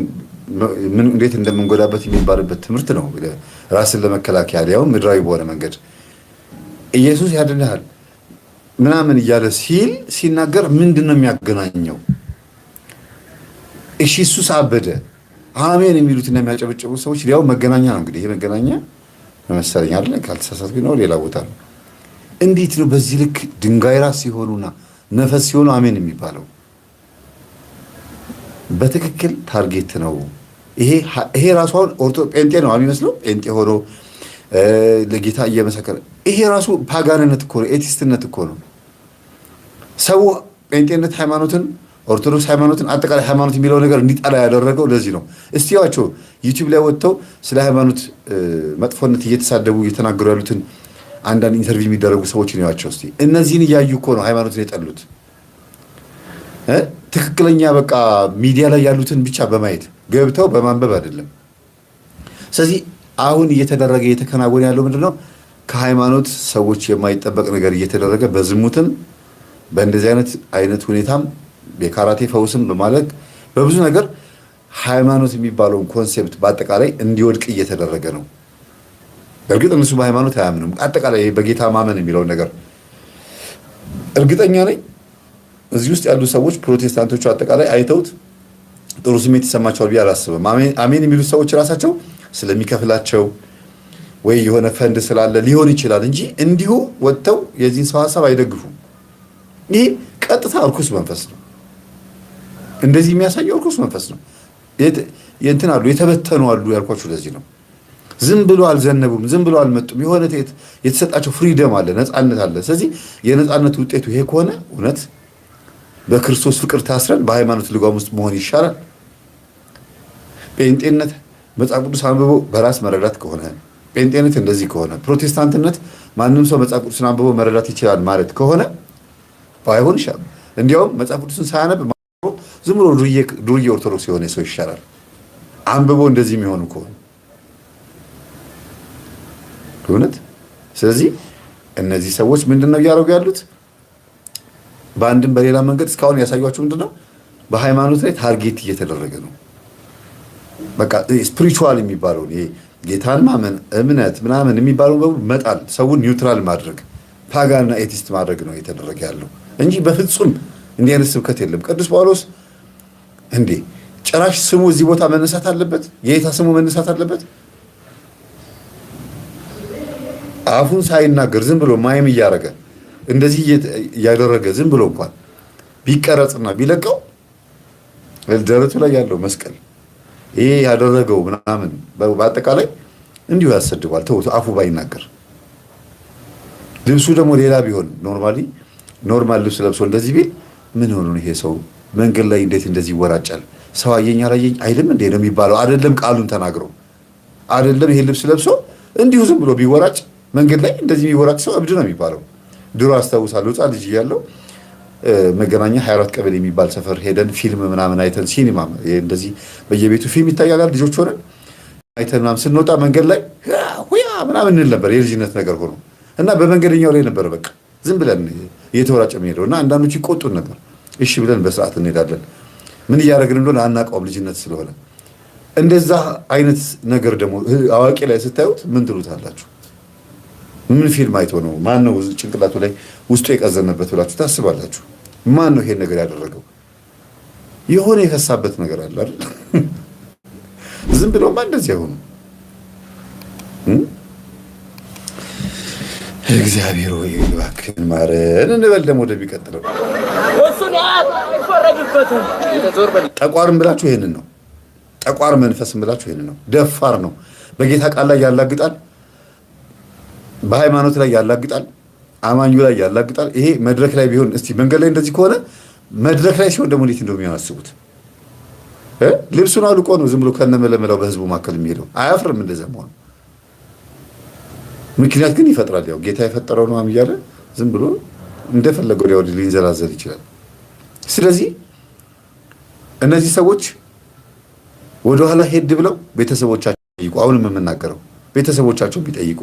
እንዴት እንደምንጎዳበት የሚባልበት ትምህርት ነው። ራስን ለመከላከያ ያው ምድራዊ በሆነ መንገድ ኢየሱስ ያድንሃል ምናምን እያለ ሲናገር ምንድን ነው የሚያገናኘው? እሺ እሱስ አበደ አሜን የሚሉትና የሚያጨበጭቡ ሰዎች ሊያው መገናኛ ነው እንግዲህ። ይሄ መገናኛ መሰለኝ አይደል? ካልተሳሳትኩኝ ነው ሌላ ቦታ ነው። እንዴት ነው በዚህ ልክ ድንጋይ ራስ ሲሆኑና ነፈስ ሲሆኑ አሜን የሚባለው? በትክክል ታርጌት ነው። ይሄ ራሱ አሁን ጴንጤ ነው የሚመስለው። ጴንጤ ሆኖ ለጌታ እየመሰከረ ይሄ ራሱ ፓጋንነት እኮ ነው፣ ኤቲስትነት እኮ ነው። ሰው ጴንጤነት ሃይማኖትን፣ ኦርቶዶክስ ሃይማኖትን፣ አጠቃላይ ሃይማኖት የሚለው ነገር እንዲጠላ ያደረገው ለዚህ ነው። እስቲ ያቸው ዩቲዩብ ላይ ወጥተው ስለ ሃይማኖት መጥፎነት እየተሳደቡ እየተናገሩ ያሉትን አንዳንድ ኢንተርቪው የሚደረጉ ሰዎች ነው ያቸው። እስቲ እነዚህን እያዩ እኮ ነው ሃይማኖትን የጠሉት። ትክክለኛ በቃ ሚዲያ ላይ ያሉትን ብቻ በማየት ገብተው በማንበብ አይደለም። ስለዚህ አሁን እየተከናወነ ያለው ምንድነው? ከሃይማኖት ሰዎች የማይጠበቅ ነገር እየተደረገ በዝሙትም በእንደዚህ አይነት ሁኔታም የካራቴ ፈውስም በማለት በብዙ ነገር ሃይማኖት የሚባለውን ኮንሴፕት በአጠቃላይ እንዲወድቅ እየተደረገ ነው። በእርግጥ እነሱ በሃይማኖት አያምኑም። አጠቃላይ በጌታ ማመን የሚለውን ነገር እርግጠኛ ነኝ እዚህ ውስጥ ያሉ ሰዎች ፕሮቴስታንቶቹ አጠቃላይ አይተውት ጥሩ ስሜት ይሰማቸዋል ብዬ አላስብም። አሜን የሚሉት ሰዎች ራሳቸው ስለሚከፍላቸው ወይ የሆነ ፈንድ ስላለ ሊሆን ይችላል እንጂ እንዲሁ ወጥተው የዚህን ሰው ሀሳብ አይደግፉም። ይህ ቀጥታ እርኩስ መንፈስ ነው። እንደዚህ የሚያሳየው እርኩስ መንፈስ ነው። የእንትን አሉ የተበተኑ አሉ ያልኳችሁ ለዚህ ነው። ዝም ብሎ አልዘነቡም፣ ዝም ብሎ አልመጡም። የሆነ የተሰጣቸው ፍሪደም አለ፣ ነፃነት አለ። ስለዚህ የነፃነት ውጤቱ ይሄ ከሆነ እውነት በክርስቶስ ፍቅር ታስረን በሃይማኖት ልጓም ውስጥ መሆን ይሻላል። ጴንጤነት መጽሐፍ ቅዱስ አንብቦ በራስ መረዳት ከሆነ ጴንጤነት እንደዚህ ከሆነ ፕሮቴስታንትነት ማንም ሰው መጽሐፍ ቅዱስን አንብቦ መረዳት ይችላል ማለት ከሆነ ባይሆን ይሻላል። እንዲያውም መጽሐፍ ቅዱስን ሳያነብ ዝም ብሎ ዱርዬ ኦርቶዶክስ የሆነ ሰው ይሻላል አንብቦ እንደዚህ የሚሆኑ ከሆነ እውነት። ስለዚህ እነዚህ ሰዎች ምንድነው እያደረጉ ያሉት? በአንድም በሌላ መንገድ እስካሁን ያሳዩአችሁ ምንድነው? በሃይማኖት ላይ ታርጌት እየተደረገ ነው። በቃ ስፒሪቹዋል የሚባለው ይሄ ጌታን ማመን እምነት ምናምን የሚባለው መጣል፣ ሰውን ኒውትራል ማድረግ፣ ፓጋንና ኤቲስት ማድረግ ነው እየተደረገ ያለው እንጂ በፍጹም እንዲህ አይነት ስብከት የለም። ቅዱስ ጳውሎስ እንዴ ጭራሽ ስሙ እዚህ ቦታ መነሳት አለበት፣ የጌታ ስሙ መነሳት አለበት። አፉን ሳይናገር ዝም ብሎ ማይም እያደረገ እንደዚህ እያደረገ ዝም ብሎ እንኳን ቢቀረጽና ቢለቀው ደረቱ ላይ ያለው መስቀል ይሄ ያደረገው ምናምን በአጠቃላይ እንዲሁ ያሰድባል። ተውት፣ አፉ ባይናገር ልብሱ ደግሞ ሌላ ቢሆን ኖርማል ልብስ ለብሶ እንደዚህ ቢል ምን ሆኖ ይሄ ሰው መንገድ ላይ እንዴት እንደዚህ ይወራጫል? ሰው አየኝ አላየኝ አይልም እንዴ ነው የሚባለው። አይደለም ቃሉን ተናግሮ አይደለም ይሄ ልብስ ለብሶ እንዲሁ ዝም ብሎ ቢወራጭ መንገድ ላይ እንደዚህ የሚወራጭ ሰው እብድ ነው የሚባለው። ድሮ አስታውሳለሁ ሕፃን ልጅ እያለሁ መገናኛ 24 ቀበሌ የሚባል ሰፈር ሄደን ፊልም ምናምን አይተን ሲኒማ እንደዚህ በየቤቱ ፊልም ይታያል። ልጆች ሆነን አይተን ምናምን ስንወጣ መንገድ ላይ ሁያ ምናምን እንል ነበር። የልጅነት ነገር ሆኖ እና በመንገደኛው ላይ ነበር በቃ ዝም ብለን እየተወራጨ የሚሄደው እና አንዳንዶች ይቆጡን ነበር። እሺ ብለን በስርዓት እንሄዳለን። ምን እያደረግን እንደሆነ አናውቀውም፣ ልጅነት ስለሆነ። እንደዛ አይነት ነገር ደግሞ አዋቂ ላይ ስታዩት ምን ትሉታላችሁ? ምን ፊልም አይቶ ነው? ማን ነው ጭንቅላቱ ላይ ውስጡ የቀዘነበት ብላችሁ ታስባላችሁ? ማን ነው ይሄን ነገር ያደረገው? የሆነ የፈሳበት ነገር አለ አይደል? ዝም ብሎማ እንደዚህ አይሆኑ። እግዚአብሔር ወይ እባክህን ማረን እንበል። ደግሞ ወደሚቀጥለው እሱን አይፈረድበትም። ጠቋርም ብላችሁ ይሄንን ነው። ጠቋር መንፈስም ብላችሁ ይሄንን ነው። ደፋር ነው። በጌታ ቃል ላይ ያላግጣል፣ በሃይማኖት ላይ ያላግጣል፣ አማኙ ላይ ያላግጣል። ይሄ መድረክ ላይ ቢሆን እስቲ መንገድ ላይ እንደዚህ ከሆነ መድረክ ላይ ሲሆን ደግሞ እንዴት እንደሚያስቡት ልብሱን አልቆ ነው ዝም ብሎ ከነመለመላው በህዝቡ መካከል የሚሄደው። አያፍርም እንደዛ መሆኑ። ምክንያት ግን ይፈጥራል። ያው ጌታ የፈጠረው ነው እያለ ዝም ብሎ እንደፈለገው ሊንዘላዘል ይችላል። ስለዚህ እነዚህ ሰዎች ወደኋላ ሄድ ብለው ቤተሰቦቻቸው ቢጠይቁ፣ አሁንም የምናገረው ቤተሰቦቻቸው ቢጠይቁ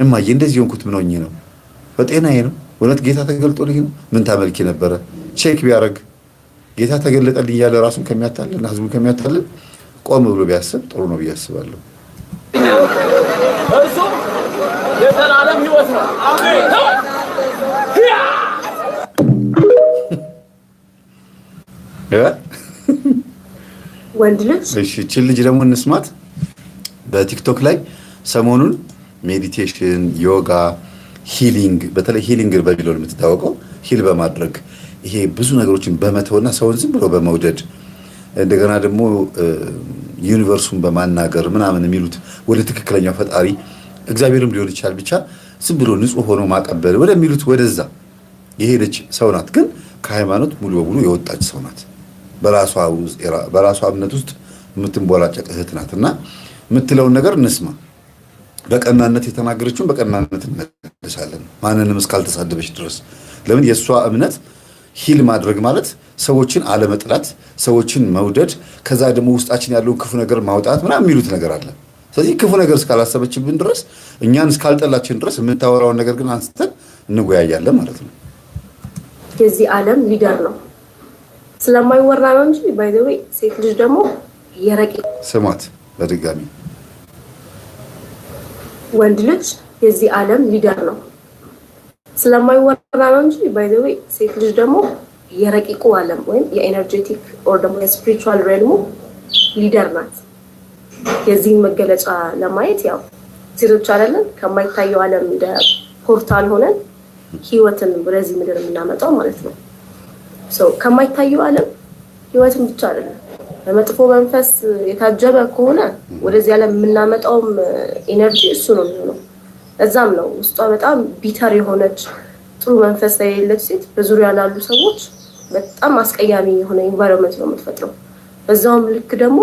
እማዬ እንደዚህ ሆንኩት ምን ሆኜ ነው? በጤናዬ ነው? እውነት ጌታ ተገልጦልኝ ነው? ምን ታመልኪ ነበረ? ቼክ ቢያደርግ ጌታ ተገለጠልኝ እያለ ራሱን ከሚያታልልና ህዝቡን ከሚያታልል ቆም ብሎ ቢያስብ ጥሩ ነው ብዬ አስባለሁ። እሱ የዘላለም ህይወት ነው። አሜን። ወንድ ልጅ እሺ፣ እቺን ልጅ ደግሞ እንስማት። በቲክቶክ ላይ ሰሞኑን ሜዲቴሽን፣ ዮጋ፣ ሂሊንግ በተለይ ሂሊንግ በሚለው የምትታወቀው ሂል በማድረግ ይሄ ብዙ ነገሮችን በመተውና ሰውን ዝም ብሎ በመውደድ እንደገና ደግሞ ዩኒቨርሱን በማናገር ምናምን የሚሉት ወደ ትክክለኛው ፈጣሪ እግዚአብሔርም ሊሆን ይችላል ብቻ ዝም ብሎ ንጹህ ሆኖ ማቀበል ወደሚሉት ወደዛ የሄደች ሰው ናት። ግን ከሃይማኖት ሙሉ በሙሉ የወጣች ሰው ናት። በራሷ እምነት ውስጥ የምትንቦላጨቅ እህት ናት እና የምትለውን ነገር እንስማ። በቀናነት የተናገረችውን በቀናነት እንመልሳለን፣ ማንንም እስካልተሳደበች ድረስ። ለምን የእሷ እምነት ሂል ማድረግ ማለት ሰዎችን አለመጥላት፣ ሰዎችን መውደድ፣ ከዛ ደግሞ ውስጣችን ያለውን ክፉ ነገር ማውጣት ምናምን የሚሉት ነገር አለ። ስለዚህ ክፉ ነገር እስካላሰበችብን ድረስ እኛን እስካልጠላችን ድረስ የምታወራውን ነገር ግን አንስተን እንጎያያለን ማለት ነው። የዚህ ዓለም ሊደር ነው ስለማይወራ ነው እንጂ ባይ ዘ ዌይ ሴት ልጅ ደግሞ የረቂቅ ስሟት በድጋሚ ወንድ ልጅ የዚህ ዓለም ሊደር ነው ስለማይወራ ነው እንጂ ባይ ዘ ዌይ ሴት ልጅ ደግሞ የረቂቁ ዓለም ወይም የኤነርጄቲክ ኦር ደግሞ የስፒሪቹዋል ሬልሙ ሊደር ናት። የዚህን መገለጫ ለማየት ያው ሴቶች አይደለን ከማይታየው ዓለም እንደ ፖርታል ሆነን ህይወትን ወደዚህ ምድር የምናመጣው ማለት ነው። ከማይታየው ዓለም ህይወትን ብቻ አይደለም በመጥፎ መንፈስ የታጀበ ከሆነ ወደዚህ ዓለም የምናመጣውም ኢነርጂ እሱ ነው የሚሆነው። እዛም ነው ውስጧ በጣም ቢተር የሆነች ጥሩ መንፈስ የሌለች ሴት በዙሪያ ላሉ ሰዎች በጣም አስቀያሚ የሆነ ኢንቫይሮንመንት ነው የምትፈጥረው። በዛውም ልክ ደግሞ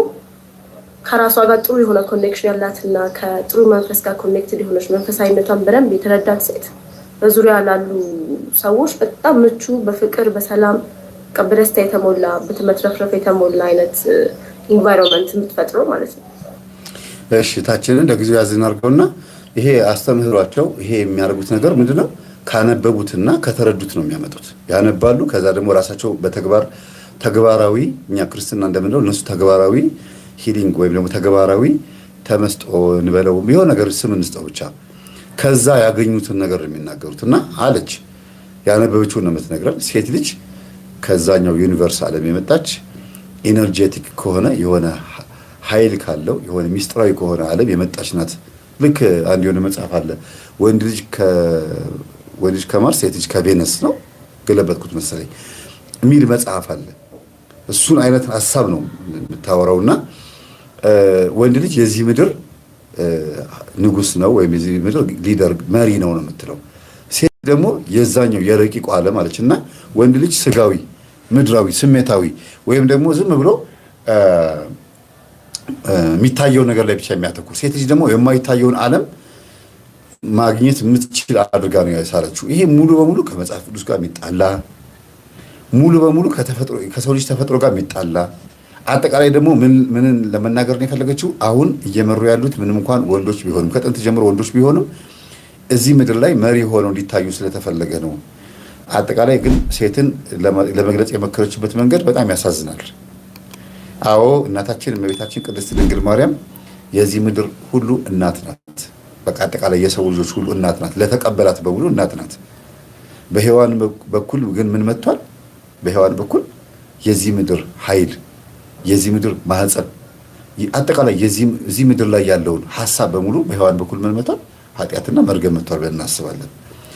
ከራሷ ጋር ጥሩ የሆነ ኮኔክሽን ያላትና ከጥሩ መንፈስ ጋር ኮኔክትድ የሆነች መንፈሳዊነቷን በደንብ የተረዳች ሴት በዙሪያ ላሉ ሰዎች በጣም ምቹ፣ በፍቅር፣ በሰላም፣ በደስታ የተሞላ በተመትረፍረፍ የተሞላ አይነት ኢንቫይሮንመንት የምትፈጥረው ማለት ነው። እሺ ታችንን ለጊዜው ያዝን አድርገውና ይሄ አስተምህሯቸው ይሄ የሚያደርጉት ነገር ምንድነው? ካነበቡትና ከተረዱት ነው የሚያመጡት። ያነባሉ፣ ከዛ ደግሞ ራሳቸው በተግባር ተግባራዊ እኛ ክርስትና እንደምንለው እነሱ ተግባራዊ ሂሊንግ ወይም ደግሞ ተግባራዊ ተመስጦ እንበለው ቢሆን ነገር ስም እንስጠው ብቻ ከዛ ያገኙትን ነገር የሚናገሩት እና አለች ያነበበችውን ነው የምትነግረን። ሴት ልጅ ከዛኛው ዩኒቨርስ ዓለም የመጣች ኢነርጄቲክ ከሆነ የሆነ ኃይል ካለው የሆነ ሚስጥራዊ ከሆነ ዓለም የመጣች ናት። ልክ አንድ የሆነ መጽሐፍ አለ ወንድ ልጅ ከማርስ ሴት ልጅ ከቬነስ ነው ገለበጥኩት መሰለኝ የሚል መጽሐፍ አለ። እሱን አይነት ሐሳብ ነው የምታወራውና ወንድ ልጅ የዚህ ምድር ንጉስ ነው ወይም የዚህ ምድር ሊደር መሪ ነው የምትለው። ሴት ደግሞ የዛኛው የረቂቁ ዓለም አለችና ወንድ ልጅ ስጋዊ፣ ምድራዊ፣ ስሜታዊ ወይም ደግሞ ዝም ብሎ የሚታየው ነገር ላይ ብቻ የሚያተኩር፣ ሴት ልጅ ደግሞ የማይታየውን ዓለም ማግኘት የምትችል አድርጋ ነው ያሳለችው። ይሄ ሙሉ በሙሉ ከመጽሐፍ ቅዱስ ጋር የሚጣላ ሙሉ በሙሉ ከሰው ልጅ ተፈጥሮ ጋር የሚጣላ አጠቃላይ ደግሞ ምንን ለመናገር ነው የፈለገችው? አሁን እየመሩ ያሉት ምንም እንኳን ወንዶች ቢሆንም ከጥንት ጀምሮ ወንዶች ቢሆንም እዚህ ምድር ላይ መሪ ሆነው እንዲታዩ ስለተፈለገ ነው። አጠቃላይ ግን ሴትን ለመግለጽ የመከረችበት መንገድ በጣም ያሳዝናል። አዎ እናታችን እመቤታችን ቅድስት ድንግል ማርያም የዚህ ምድር ሁሉ እናት ናት። በቃ አጠቃላይ የሰው ልጆች ሁሉ እናት ናት። ለተቀበላት በሙሉ እናት ናት። በሔዋን በኩል ግን ምን መጥቷል? በሔዋን በኩል የዚህ ምድር ኃይል፣ የዚህ ምድር ማህፀን፣ አጠቃላይ የዚህ ምድር ላይ ያለውን ሐሳብ በሙሉ በሔዋን በኩል ምን መጥቷል? ኃጢአትና መርገም መጥቷል ብለን እናስባለን።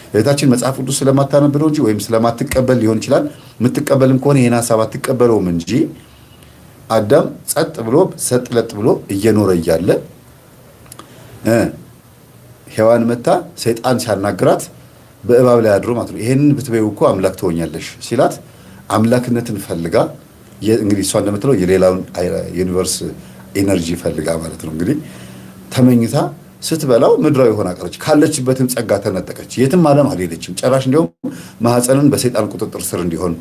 እህታችን መጽሐፍ ቅዱስ ስለማታነብ ነው እንጂ ወይም ስለማትቀበል ሊሆን ይችላል። የምትቀበልም ከሆነ ይሄን ሐሳብ አትቀበለውም እንጂ አዳም ጸጥ ብሎ ሰጥለጥ ብሎ እየኖረ እያለ ሔዋን መታ ሰይጣን ሲያናግራት በእባብ ላይ አድሮ ማለት ነው ይሄንን ብትበይው እኮ አምላክ ትሆኛለሽ ሲላት አምላክነትን ፈልጋ እንግዲህ እሷ እንደምትለው የሌላውን ዩኒቨርስ ኤነርጂ ፈልጋ ማለት ነው እንግዲህ ተመኝታ ስትበላው ምድራዊ ሆና ቀረች። ካለችበትም ጸጋ ተነጠቀች። የትም ዓለም አልሄደችም። ጭራሽ እንደውም ማህፀንን በሰይጣን ቁጥጥር ስር እንዲሆን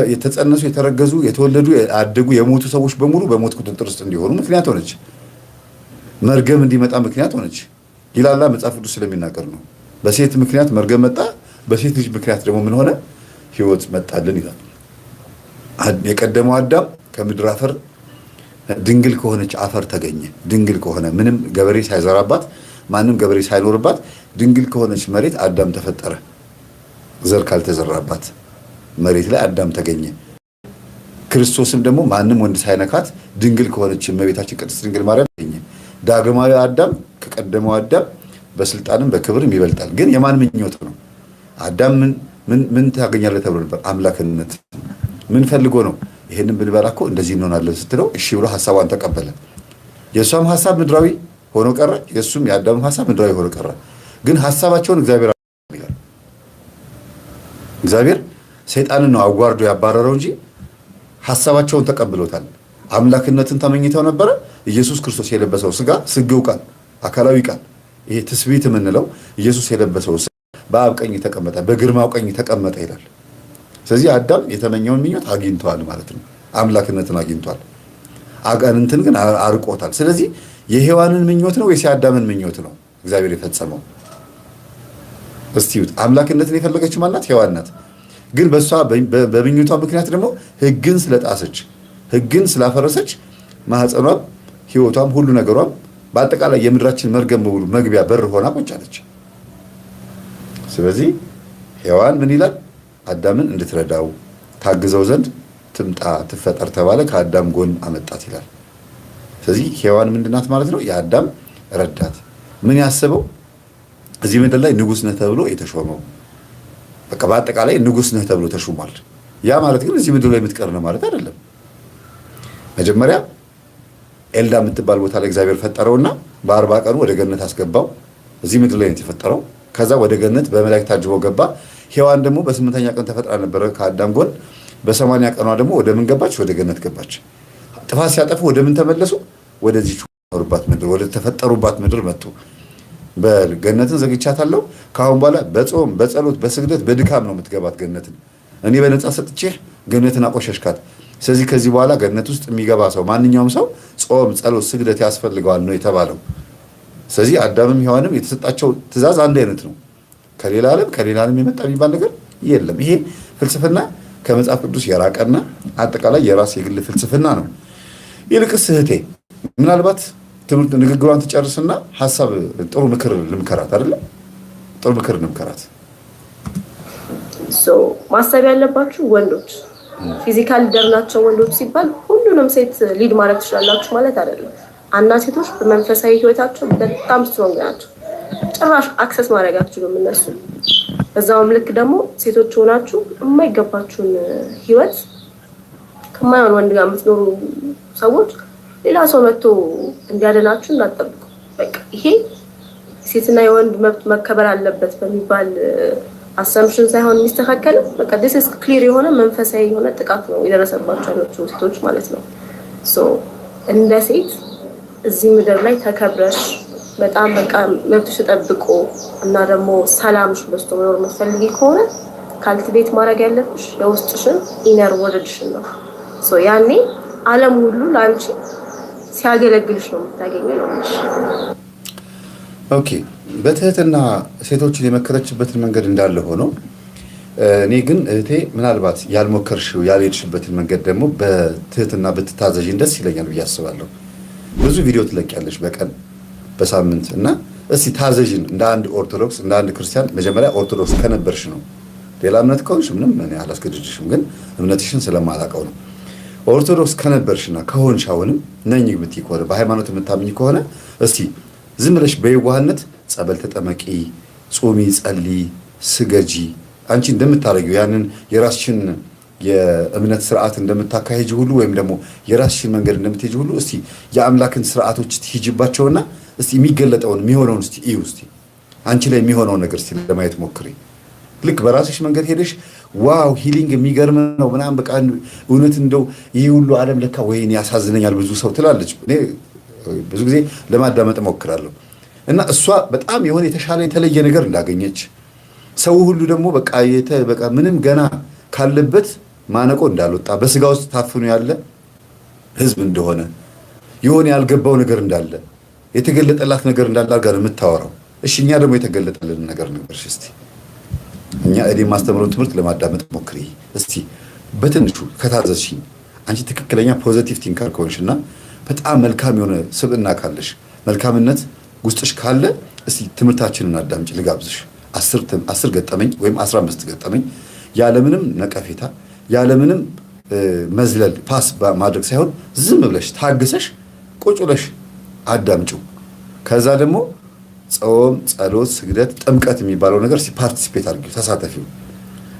የተጸነሱ፣ የተረገዙ፣ የተወለዱ፣ ያደጉ፣ የሞቱ ሰዎች በሙሉ በሞት ቁጥጥር ውስጥ እንዲሆኑ ምክንያት ሆነች። መርገም እንዲመጣ ምክንያት ሆነች ይላል መጽሐፍ ቅዱስ ስለሚናገር ነው። በሴት ምክንያት መርገም መጣ፣ በሴት ልጅ ምክንያት ደግሞ ምን ሆነ? ህይወት መጣልን ይላል። የቀደመው አዳም ከምድር አፈር ድንግል ከሆነች አፈር ተገኘ። ድንግል ከሆነ ምንም ገበሬ ሳይዘራባት ማንም ገበሬ ሳይኖርባት ድንግል ከሆነች መሬት አዳም ተፈጠረ። ዘር ካልተዘራባት መሬት ላይ አዳም ተገኘ። ክርስቶስም ደግሞ ማንም ወንድ ሳይነካት ድንግል ከሆነች እመቤታችን ቅድስት ድንግል ማርያም ተገኘ። ዳግማዊ አዳም ከቀደመው አዳም በስልጣንም በክብርም ይበልጣል። ግን የማን ምኞት ነው? አዳም ምን ታገኛለህ ተብሎ ነበር? አምላክነት። ምን ፈልጎ ነው? ይሄንን ብንበላ እኮ እንደዚህ እንሆናለን ስትለው እሺ ብሎ ሐሳቧን ተቀበለ። የእሷም ሐሳብ ምድራዊ ሆኖ ቀረ፣ የእሱም የአዳምም ሐሳብ ምድራዊ ሆኖ ቀረ። ግን ሐሳባቸውን እግዚአብሔር ሰይጣንን ነው አዋርዶ ያባረረው እንጂ ሐሳባቸውን ተቀብሎታል። አምላክነትን ተመኝተው ነበረ። ኢየሱስ ክርስቶስ የለበሰው ስጋ ስግው ቃል አካላዊ ቃል ይሄ ትስብእት የምንለው ኢየሱስ የለበሰው ስጋ በአብ ቀኝ ተቀመጠ፣ በግርማው ቀኝ ተቀመጠ ይላል። ስለዚህ አዳም የተመኘውን ምኞት አግኝቷል ማለት ነው። አምላክነትን አግኝቷል። አጋንንትን ግን አርቆታል። ስለዚህ የሔዋንን ምኞት ነው ወይስ የአዳምን ምኞት ነው እግዚአብሔር የፈጸመው? እስቲ አምላክነትን የፈለገችው ማናት? ሔዋን ናት። ግን በሷ በምኞቷ ምክንያት ደግሞ ሕግን ስለጣሰች ሕግን ስላፈረሰች ማህፀኗም ሕይወቷም ሁሉ ነገሯም በአጠቃላይ የምድራችን መርገም በሙሉ መግቢያ በር ሆና ቁጭ አለች። ስለዚህ ሔዋን ምን ይላል? አዳምን እንድትረዳው ታግዘው ዘንድ ትምጣ ትፈጠር ተባለ፣ ከአዳም ጎን አመጣት ይላል። ስለዚህ ሔዋን ምንድናት ማለት ነው? የአዳም ረዳት። ምን ያስበው? እዚህ ምድር ላይ ንጉስ ነህ ተብሎ የተሾመው በቃ በአጠቃላይ ንጉስ ነህ ተብሎ ተሾሟል። ያ ማለት ግን እዚህ ምድር ላይ የምትቀር ነው ማለት አይደለም። መጀመሪያ ኤልዳ የምትባል ቦታ ላይ እግዚአብሔር ፈጠረውና በ40 ቀኑ ወደ ገነት አስገባው። እዚህ ምድር ላይ ነው የተፈጠረው። ከዛ ወደ ገነት በመላእክት ታጅቦ ገባ። ሔዋን ደግሞ በ8ኛ ቀን ተፈጥራ ነበረ ከአዳም ጎን። በ80 ቀኗ ደግሞ ወደ ምን ገባች? ወደ ገነት ገባች። ጥፋት ሲያጠፉ ወደ ምን ተመለሱ? ወደዚህ ኖሩባት ምድር ወደ ተፈጠሩባት ምድር መጡ። በገነትን ዘግቻታለሁ፣ ከአሁን በኋላ በጾም በጸሎት በስግደት በድካም ነው የምትገባት ገነትን። እኔ በነፃ ሰጥቼህ ገነትን አቆሸሽካት። ስለዚህ ከዚህ በኋላ ገነት ውስጥ የሚገባ ሰው ማንኛውም ሰው ጾም፣ ጸሎት፣ ስግደት ያስፈልገዋል ነው የተባለው። ስለዚህ አዳምም ሔዋንም የተሰጣቸው ትእዛዝ አንድ አይነት ነው። ከሌላ ዓለም የመጣ የሚባል ነገር የለም። ይሄ ፍልስፍና ከመጽሐፍ ቅዱስ የራቀና አጠቃላይ የራስ የግል ፍልስፍና ነው። ይልቅስ እህቴ ምናልባት ትምህርት ንግግሯን ትጨርስና ሐሳብ ጥሩ ምክር ልምከራት አይደለም? ጥሩ ምክር ልምከራት። ማሰብ ያለባችሁ ወንዶች ፊዚካል ሊደር ናቸው ወንዶች ሲባል ሁሉንም ሴት ሊድ ማድረግ ትችላላችሁ ማለት አይደለም። አንዳንድ ሴቶች በመንፈሳዊ ህይወታቸው በጣም ስትሮንግ ናቸው። ጭራሽ አክሰስ ማድረግ አትችሉም እነሱ። በዛውም ልክ ደግሞ ሴቶች ሆናችሁ የማይገባችሁን ህይወት ከማይሆን ወንድ ጋር የምትኖሩ ሰዎች ሌላ ሰው መጥቶ እንዲያደናችሁ እንዳትጠብቁ። በቃ ይሄ ሴትና የወንድ መብት መከበር አለበት በሚባል አሰምሽን ሳይሆን የሚስተካከለው በቃ this is clear የሆነ መንፈሳዊ የሆነ ጥቃት ነው የደረሰባቸው ያሉት ሴቶች ማለት ነው። እንደ ሴት እዚህ ምድር ላይ ተከብረሽ በጣም በቃ መብትሽ ተጠብቆ እና ደግሞ ሰላምሽ በስቶ መኖር የምትፈልጊ ከሆነ ካልቲቬት ማድረግ ያለብሽ የውስጥሽን ኢነር ወርልድሽን ነው። ያኔ ዓለም ሁሉ ለአንቺ ሲያገለግልሽ ነው የምታገኘው ነው። ኦኬ፣ በትህትና ሴቶችን የመከረችበትን መንገድ እንዳለ ሆኖ እኔ ግን እህቴ ምናልባት ያልሞከርሽው ያልሄድሽበትን መንገድ ደግሞ በትህትና ብትታዘዥኝ ደስ ይለኛል ብዬ አስባለሁ። ብዙ ቪዲዮ ትለቂያለሽ በቀን በሳምንት እና እስቲ ታዘዥን እንደ አንድ ኦርቶዶክስ እንደ አንድ ክርስቲያን። መጀመሪያ ኦርቶዶክስ ከነበርሽ ነው። ሌላ እምነት ከሆንሽ ምንም እኔ አላስገድድሽም፣ ግን እምነትሽን ስለማላውቀው ነው። ኦርቶዶክስ ከነበርሽና ከሆንሽ አሁንም ነኝ ብትይ ከሆነ በሃይማኖት የምታምኝ ከሆነ እስቲ ዝም ብለሽ በየዋህነት ጸበል ተጠመቂ፣ ጾሚ፣ ጸሊ፣ ስገጂ። አንቺ እንደምታረጊው ያንን የራስሽን የእምነት ስርዓት እንደምታካሄጂ ሁሉ ወይም ደግሞ የራስሽን መንገድ እንደምትሄጂ ሁሉ እስቲ የአምላክን ስርዓቶች ትሂጂባቸውና እስቲ የሚገለጠውን የሚሆነውን እስቲ እዩ። እስቲ አንቺ ላይ የሚሆነውን ነገር እስቲ ለማየት ሞክሪ። ልክ በራስሽ መንገድ ሄደሽ ዋው ሂሊንግ የሚገርም ነው ምናምን በቃ እውነት እንደው ይህ ሁሉ ዓለም ለካ ወይኔ ያሳዝነኛል ብዙ ሰው ትላለች። እኔ ብዙ ጊዜ ለማዳመጥ እሞክራለሁ እና እሷ በጣም የሆነ የተሻለ የተለየ ነገር እንዳገኘች ሰው ሁሉ ደግሞ በቃ ምንም ገና ካለበት ማነቆ እንዳልወጣ በስጋ ውስጥ ታፍኖ ያለ ህዝብ እንደሆነ የሆነ ያልገባው ነገር እንዳለ የተገለጠላት ነገር እንዳለ አድርጋ ነው የምታወራው። እሺ እኛ ደግሞ የተገለጠልን ነገር ንገርሽ እስቲ። እኛ ማስተምረውን ትምህርት ለማዳመጥ ሞክሪ እስቲ። በትንሹ ከታዘዝሽኝ አንቺ ትክክለኛ ፖዚቲቭ ቲንከር ከሆንሽና በጣም መልካም የሆነ ስብዕና ካለሽ መልካምነት ውስጥሽ ካለ እስቲ ትምህርታችንን አዳምጪ ልጋብዝሽ 10 ገጠመኝ ወይም 15 ገጠመኝ ያለምንም ነቀፌታ ያለምንም መዝለል ፓስ ማድረግ ሳይሆን ዝም ብለሽ ታግሰሽ ቁጭ ብለሽ አዳምጪው ከዛ ደግሞ ጾም ጸሎት ስግደት ጥምቀት የሚባለው ነገር ፓርቲሲፔት አድርጊው ተሳተፊው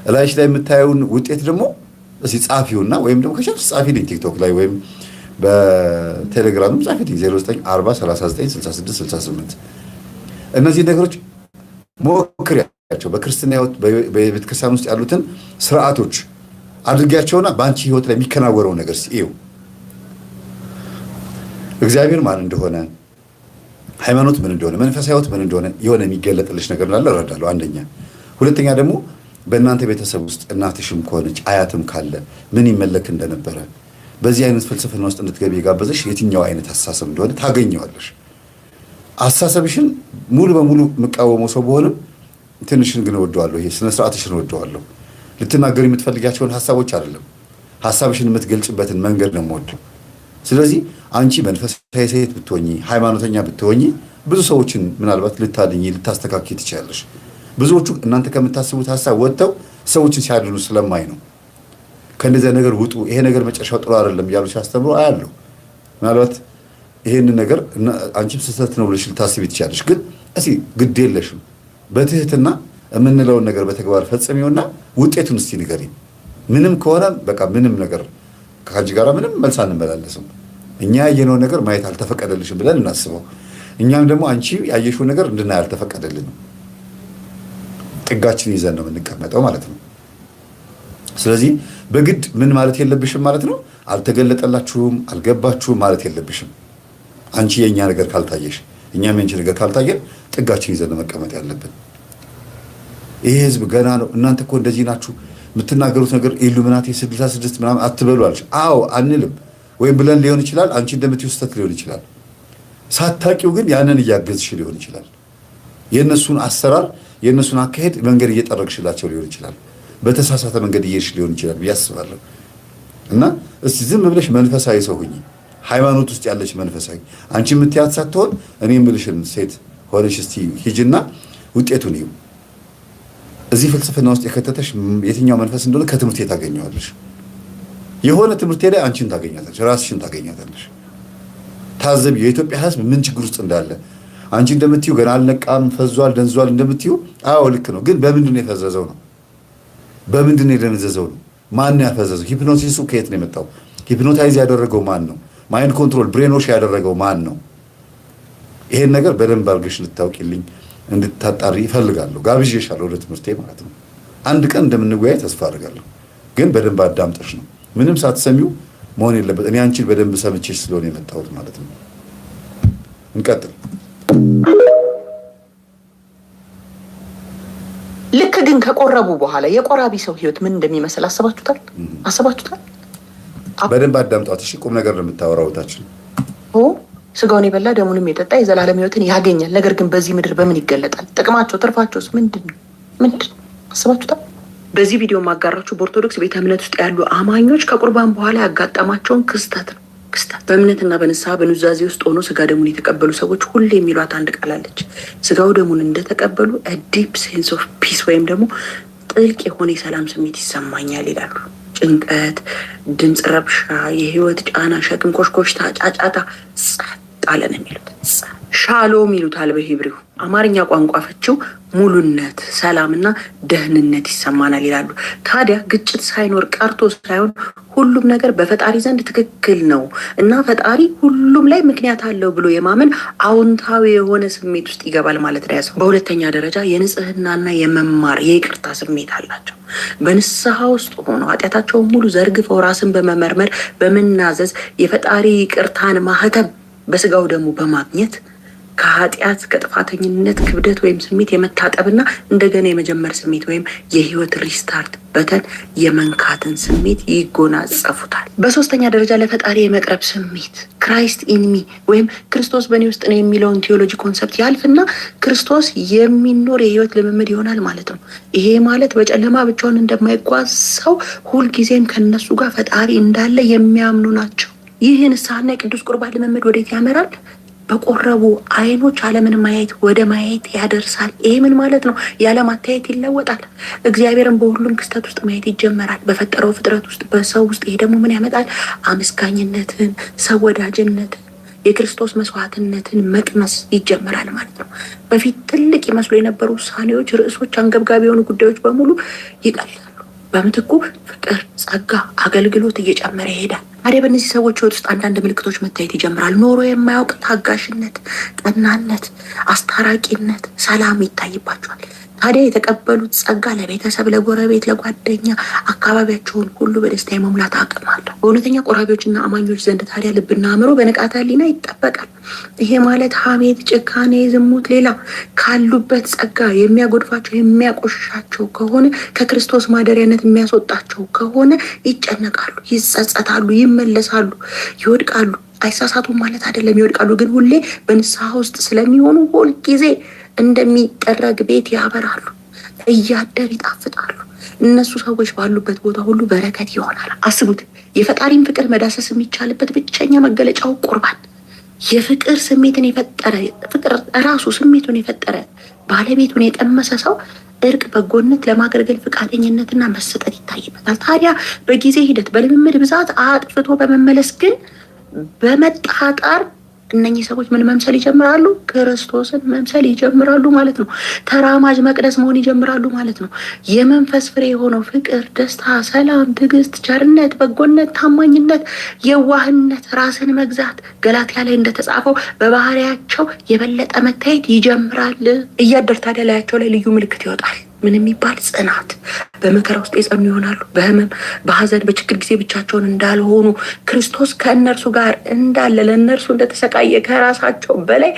እላይሽ ላይ የምታየውን ውጤት ደግሞ እስቲ ጻፊውና ወይም ደግሞ ከቻልሽ ጻፊልኝ ቲክቶክ ላይ ወይም በቴሌግራምም ጻፊልኝ 0940396668 እነዚህ ነገሮች ሞክሪያቸው በክርስትና ህይወት በቤተ ክርስቲያን ውስጥ ያሉትን ስርዓቶች አድርጊያቸውና በአንቺ ህይወት ላይ የሚከናወረው ነገር ሲዩ እግዚአብሔር ማን እንደሆነ ሃይማኖት ምን እንደሆነ መንፈሳዊ ህይወት ምን እንደሆነ የሆነ የሚገለጥልሽ ነገር እንዳለ እረዳለሁ አንደኛ ሁለተኛ ደግሞ በእናንተ ቤተሰብ ውስጥ እናትሽም ከሆነች አያትም ካለ ምን ይመለክ እንደነበረ በዚህ አይነት ፍልስፍና ውስጥ እንድትገቢ የጋበዘሽ የትኛው አይነት አስተሳሰብ እንደሆነ ታገኘዋለሽ አስተሳሰብሽን ሙሉ በሙሉ መቃወመው ሰው በሆነም ትንሽን ግን ወደዋለሁ ይሄ ስነ ስርዓትሽን ወደዋለሁ ልትናገሪ የምትፈልጊያቸውን ሐሳቦች አይደለም ሐሳብሽን የምትገልጭበትን መንገድ ነው የምወደው ስለዚህ አንቺ መንፈሳዊ ሴት ብትሆኚ ሃይማኖተኛ ብትሆኚ ብዙ ሰዎችን ምናልባት ልታድኚ ልታስተካክዪ ትችያለሽ ብዙዎቹ እናንተ ከምታስቡት ሐሳብ ወጥተው ሰዎችን ሲያድኑ ስለማይ ነው ከእንደዚያ ነገር ውጡ ይሄ ነገር መጨረሻው ጥሩ አይደለም እያሉ ሲያስተምሩ አያለሁ ምናልባት ይሄን ነገር አንቺም ስህተት ነው ብለሽ ልታስቢ ትችያለሽ ግን እስኪ ግድ የለሽም በትህትና የምንለውን ነገር በተግባር ፈጽሚውና ውጤቱን እስቲ ንገሪኝ ምንም ከሆነ በቃ ምንም ነገር ከአንቺ ጋር ምንም መልስ አንመላለስም እኛ ያየነው ነገር ማየት አልተፈቀደልሽም ብለን እናስበው እኛም ደግሞ አንቺ ያየሽው ነገር እንድናይ አልተፈቀደልንም ጥጋችን ይዘን ነው የምንቀመጠው ማለት ነው ስለዚህ በግድ ምን ማለት የለብሽም ማለት ነው አልተገለጠላችሁም አልገባችሁም ማለት የለብሽም አንቺ የኛ ነገር ካልታየሽ እኛም የኛ ነገር ካልታየን ጥጋችን ይዘን ነው መቀመጥ ያለብን ይሄ ህዝብ ገና ነው እናንተ እኮ እንደዚህ ናችሁ የምትናገሩት ነገር ኢሉሚናቲ 66 ምናምን አትበሉ አልሽ አዎ አንልም ወይም ብለን ሊሆን ይችላል አንቺ እንደምትይው ስተት ሊሆን ይችላል ሳታቂው ግን ያንን እያገዝሽ ሊሆን ይችላል የነሱን አሰራር የነሱን አካሄድ መንገድ እየጠረግሽላቸው ሊሆን ይችላል በተሳሳተ መንገድ እየሄድሽ ሊሆን ይችላል ያስባለሁ እና እስቲ ዝም ብለሽ መንፈሳዊ ሰው ሁኚ ሃይማኖት ውስጥ ያለሽ መንፈሳዊ አንቺ የምትያት ሳትሆን እኔ የምልሽን ሴት ሆነሽ እስቲ ሂጂና ውጤቱን ይዩ እዚህ ፍልስፍና ውስጥ የከተተሽ የትኛው መንፈስ እንደሆነ ከትምህርት ታገኘዋለሽ የሆነ ትምህርት ላይ አንቺን ታገኛለሽ ራስሽን ታገኛለሽ ታዘብ የኢትዮጵያ ህዝብ ምን ችግር ውስጥ እንዳለ አንቺ እንደምትዩ ገና አልነቃም ፈዟል ደንዟል እንደምትዩ አዎ ልክ ነው ግን በምንድን ነው የፈዘዘው ነው በምንድን ነው የደነዘዘው ነው ማን ያፈዘዘው ሂፕኖሲሱ ከየት ነው የመጣው ሂፕኖታይዝ ያደረገው ማን ነው ማይንድ ኮንትሮል ብሬኖሽ ያደረገው ማን ነው ይሄን ነገር በደንብ አድርገሽ ልታውቂልኝ እንድታጣሪ ይፈልጋለሁ ጋብዤሻለሁ ወደ ትምህርቴ ማለት ነው አንድ ቀን እንደምንወያይ ተስፋ አደርጋለሁ ግን በደንብ አዳምጠሽ ነው ምንም ሳትሰሚው መሆን የለበት እኔ አንቺን በደንብ ሰምቼሽ ስለሆነ የመጣሁት ማለት ነው እንቀጥል ልክ ግን ከቆረቡ በኋላ የቆራቢ ሰው ህይወት ምን እንደሚመስል አሰባችሁታል በደንብ አዳምጧት እሺ ቁም ነገር ነው የምታወራው ታችን ስጋውን የበላ ደሙንም የጠጣ የዘላለም ህይወትን ያገኛል ነገር ግን በዚህ ምድር በምን ይገለጣል ጥቅማቸው ትርፋቸውስ ምንድነው አሰባችሁታል በዚህ ቪዲዮ ማጋራችሁ በኦርቶዶክስ ቤተ እምነት ውስጥ ያሉ አማኞች ከቁርባን በኋላ ያጋጠማቸውን ክስተት ነው በእምነትና በንስሐ በኑዛዜ ውስጥ ሆኖ ስጋ ደሙን የተቀበሉ ሰዎች ሁሌ የሚሏት አንድ ቃል አለች ስጋው ደሙን እንደተቀበሉ a deep sense of peace ወይም ደግሞ ጥልቅ የሆነ የሰላም ስሜት ይሰማኛል ይላሉ ጭንቀት ድምፅ ረብሻ የህይወት ጫና ሸክም ኮሽኮሽታ ጫጫታ ጸጥ አለ ነው የሚሉት ሻሎም ይሉታል በሂብሪው አማርኛ ቋንቋ ፈቺው ሙሉነት ሰላምና ደህንነት ይሰማናል ይላሉ ታዲያ ግጭት ሳይኖር ቀርቶ ሳይሆን ሁሉም ነገር በፈጣሪ ዘንድ ትክክል ነው እና ፈጣሪ ሁሉም ላይ ምክንያት አለው ብሎ የማመን አዎንታዊ የሆነ ስሜት ውስጥ ይገባል ማለት ነው ያሰው በሁለተኛ ደረጃ የንጽህናና የመማር የይቅርታ ስሜት አላቸው በንስሐ ውስጥ ሆኖ ኃጢአታቸውን ሙሉ ዘርግፈው ራስን በመመርመር በመናዘዝ የፈጣሪ ይቅርታን ማህተም በስጋው ደግሞ በማግኘት ከኃጢአት ከጥፋተኝነት ክብደት ወይም ስሜት የመታጠብና እንደገና የመጀመር ስሜት ወይም የህይወት ሪስታርት በተን የመንካትን ስሜት ይጎናጸፉታል። በሶስተኛ ደረጃ ለፈጣሪ የመቅረብ ስሜት ክራይስት ኢንሚ ወይም ክርስቶስ በእኔ ውስጥ ነው የሚለውን ቴዎሎጂ ኮንሰፕት ያልፍና ክርስቶስ የሚኖር የህይወት ልምምድ ይሆናል ማለት ነው። ይሄ ማለት በጨለማ ብቻውን እንደማይጓዝ ሰው ሁልጊዜም ከነሱ ጋር ፈጣሪ እንዳለ የሚያምኑ ናቸው። ይህ ንስሐና የቅዱስ ቁርባን ልምምድ ወዴት ያመራል? በቆረቡ አይኖች ዓለምን ማየት ወደ ማየት ያደርሳል። ይሄ ምን ማለት ነው? የዓለም አተያየት ይለወጣል። እግዚአብሔርን በሁሉም ክስተት ውስጥ ማየት ይጀመራል፣ በፈጠረው ፍጥረት ውስጥ፣ በሰው ውስጥ። ይሄ ደግሞ ምን ያመጣል? አመስጋኝነትን፣ ሰው ወዳጅነትን፣ የክርስቶስ መስዋዕትነትን መቅመስ ይጀመራል ማለት ነው። በፊት ትልቅ ይመስሉ የነበሩ ውሳኔዎች፣ ርዕሶች፣ አንገብጋቢ የሆኑ ጉዳዮች በሙሉ ይቀላሉ። በምትኩ ፍቅር፣ ጸጋ፣ አገልግሎት እየጨመረ ይሄዳል። ታዲያ በእነዚህ ሰዎች ህይወት ውስጥ አንዳንድ ምልክቶች መታየት ይጀምራል። ኖሮ የማያውቅ ታጋሽነት፣ ቀናነት፣ አስታራቂነት፣ ሰላም ይታይባቸዋል። ታዲያ የተቀበሉት ጸጋ ለቤተሰብ፣ ለጎረቤት፣ ለጓደኛ አካባቢያቸውን ሁሉ በደስታ የመሙላት አቅም አለው። በእውነተኛ ቆራቢዎችና አማኞች ዘንድ ታዲያ ልብና አእምሮ በንቃተ ህሊና ይጠበቃል። ይሄ ማለት ሐሜት፣ ጭካኔ፣ ዝሙት፣ ሌላ ካሉበት ጸጋ የሚያጎድፋቸው የሚያቆሽሻቸው ከሆነ ከክርስቶስ ማደሪያነት የሚያስወጣቸው ከሆነ ይጨነቃሉ፣ ይጸጸታሉ፣ ይመለሳሉ፣ ይወድቃሉ። አይሳሳቱም ማለት አይደለም፣ ይወድቃሉ። ግን ሁሌ በንስሐ ውስጥ ስለሚሆኑ ሁልጊዜ እንደሚጠረግ ቤት ያበራሉ፣ እያደር ይጣፍጣሉ። እነሱ ሰዎች ባሉበት ቦታ ሁሉ በረከት ይሆናል። አስቡት፣ የፈጣሪን ፍቅር መዳሰስ የሚቻልበት ብቸኛ መገለጫው ቁርባን። የፍቅር ስሜትን የፈጠረ ፍቅር ራሱ ስሜቱን የፈጠረ ባለቤቱን የቀመሰ ሰው እርቅ፣ በጎነት፣ ለማገልገል ፈቃደኝነትና መሰጠት ይታይበታል። ታዲያ በጊዜ ሂደት በልምምድ ብዛት አጥፍቶ በመመለስ ግን በመጣጣር እነኚህ ሰዎች ምን መምሰል ይጀምራሉ? ክርስቶስን መምሰል ይጀምራሉ ማለት ነው። ተራማጅ መቅደስ መሆን ይጀምራሉ ማለት ነው። የመንፈስ ፍሬ የሆነው ፍቅር፣ ደስታ፣ ሰላም፣ ትዕግስት፣ ቸርነት፣ በጎነት፣ ታማኝነት፣ የዋህነት፣ ራስን መግዛት ገላትያ ላይ እንደተጻፈው በባህሪያቸው የበለጠ መታየት ይጀምራል። እያደር ታዲያ ላያቸው ላይ ልዩ ምልክት ይወጣል። ምን የሚባል ጽናት። በመከራ ውስጥ የጸኑ ይሆናሉ። በህመም፣ በሀዘን፣ በችግር ጊዜ ብቻቸውን እንዳልሆኑ ክርስቶስ ከእነርሱ ጋር እንዳለ ለእነርሱ እንደተሰቃየ ከራሳቸው በላይ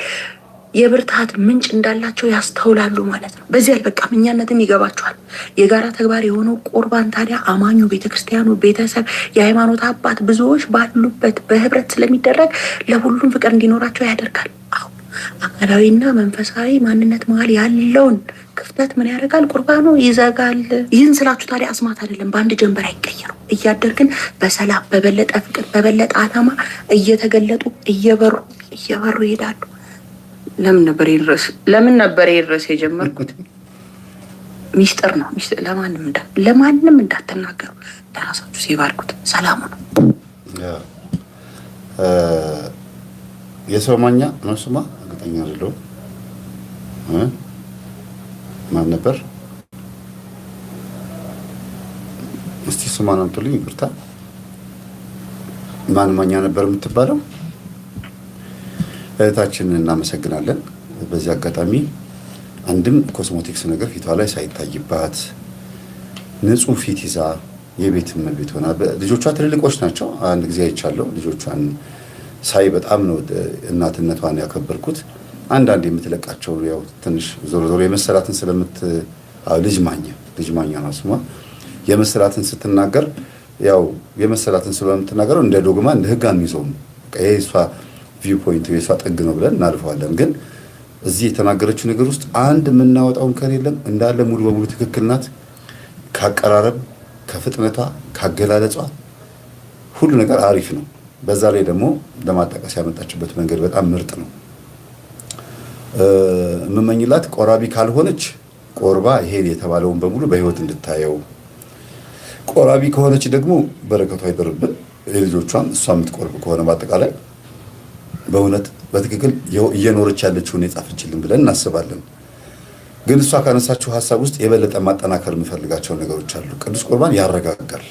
የብርታት ምንጭ እንዳላቸው ያስተውላሉ ማለት ነው። በዚህ አልበቃም፣ እኛነትም ይገባቸዋል። የጋራ ተግባር የሆነው ቁርባን ታዲያ አማኙ፣ ቤተክርስቲያኑ፣ ቤተሰብ፣ የሃይማኖት አባት ብዙዎች ባሉበት በህብረት ስለሚደረግ ለሁሉም ፍቅር እንዲኖራቸው ያደርጋል። አሁን አካላዊና መንፈሳዊ ማንነት መሀል ያለውን ክፍተት ምን ያደርጋል? ቁርባኑ ይዘጋል። ይህን ስላችሁ ታዲያ አስማት አይደለም፣ በአንድ ጀንበር አይቀየሩ። እያደር ግን በሰላም፣ በበለጠ ፍቅር፣ በበለጠ ዓላማ እየተገለጡ እየበሩ ይሄዳሉ። ለምን ነበር ይሄን ርዕስ የጀመርኩት? ሚስጥር ነው። ሚስጥር ለማንም እንዳትናገሩ፣ ለራሳችሁ ሲባርኩት ሰላሙ ነው። የሰው ማኛ ነው ስማ፣ እርግጠኛ አይደለሁም። ማን ነበር? እስቲ ስሟን አምጡልኝ። ይቅርታ፣ ማን ማኛ ነበር የምትባለው? እህታችንን እናመሰግናለን። በዚህ አጋጣሚ አንድም ኮስሞቲክስ ነገር ፊቷ ላይ ሳይታይባት ንጹህ ፊት ይዛ የቤት እመቤት ሆና፣ ልጆቿ ትልልቆች ናቸው። አንድ ጊዜ አይቻለሁ ልጆቿን ሳይ በጣም ነው እናትነቷን ያከበርኩት። አንዳንድ የምትለቃቸው ያው ትንሽ ዞሮ ዞሮ የመሰላትን ልጅ ማኛ ነው ስሟ። የመሰላትን ስትናገር ያው የመሰላትን ስለምትናገረው እንደ ዶግማ እንደ ህግ አንይዘውም። ይሄ እሷ ቪው ፖይንት የሷ ጥግ ነው ብለን እናልፈዋለን። ግን እዚህ የተናገረችው ነገር ውስጥ አንድ የምናወጣውን ከሌለም እንዳለ ሙሉ በሙሉ ትክክል ናት። ካቀራረብ፣ ከፍጥነቷ፣ ካገላለጿ ሁሉ ነገር አሪፍ ነው። በዛ ላይ ደግሞ ለማጣቀስ ያመጣችበት መንገድ በጣም ምርጥ ነው። የምመኝላት ቆራቢ ካልሆነች ቆርባ ይሄን የተባለውን በሙሉ በህይወት እንድታየው፣ ቆራቢ ከሆነች ደግሞ በረከቷ አይደርብን የልጆቿን እሷ የምትቆርብ ከሆነ በአጠቃላይ በእውነት በትክክል እየኖረች ያለችውን የጻፈችልን ብለን እናስባለን። ግን እሷ ካነሳችው ሀሳብ ውስጥ የበለጠ ማጠናከር የምፈልጋቸው ነገሮች አሉ። ቅዱስ ቁርባን ያረጋጋል።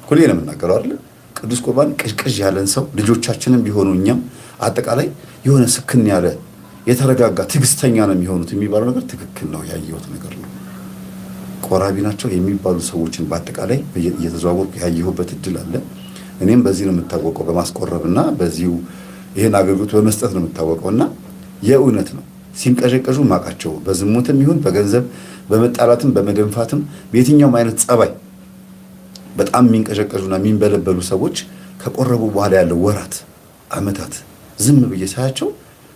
ሁሌ ነው የምናገረው አይደል? ቅዱስ ቁርባን ቅዥቅዥ ያለን ሰው ልጆቻችንም ቢሆኑ እኛም አጠቃላይ የሆነ ስክን ያለ የተረጋጋ ትዕግስተኛ ነው የሚሆኑት የሚባለው ነገር ትክክል ነው። ያየሁት ነገር ነው። ቆራቢ ናቸው የሚባሉ ሰዎችን በአጠቃላይ እየተዘዋወርኩ ያየሁበት እድል አለ። እኔም በዚህ ነው የምታወቀው፣ በማስቆረብና በዚሁ ይሄን አገልግሎት በመስጠት ነው የምታወቀውና የእውነት ነው። ሲንቀዠቀዡ ማቃቸው በዝሙትም ይሁን በገንዘብ በመጣላትም በመደንፋትም በየትኛውም አይነት ጸባይ በጣም የሚንቀዠቀዡና የሚንበለበሉ ሰዎች ከቆረቡ በኋላ ያለው ወራት አመታት ዝም ብዬ ሳያቸው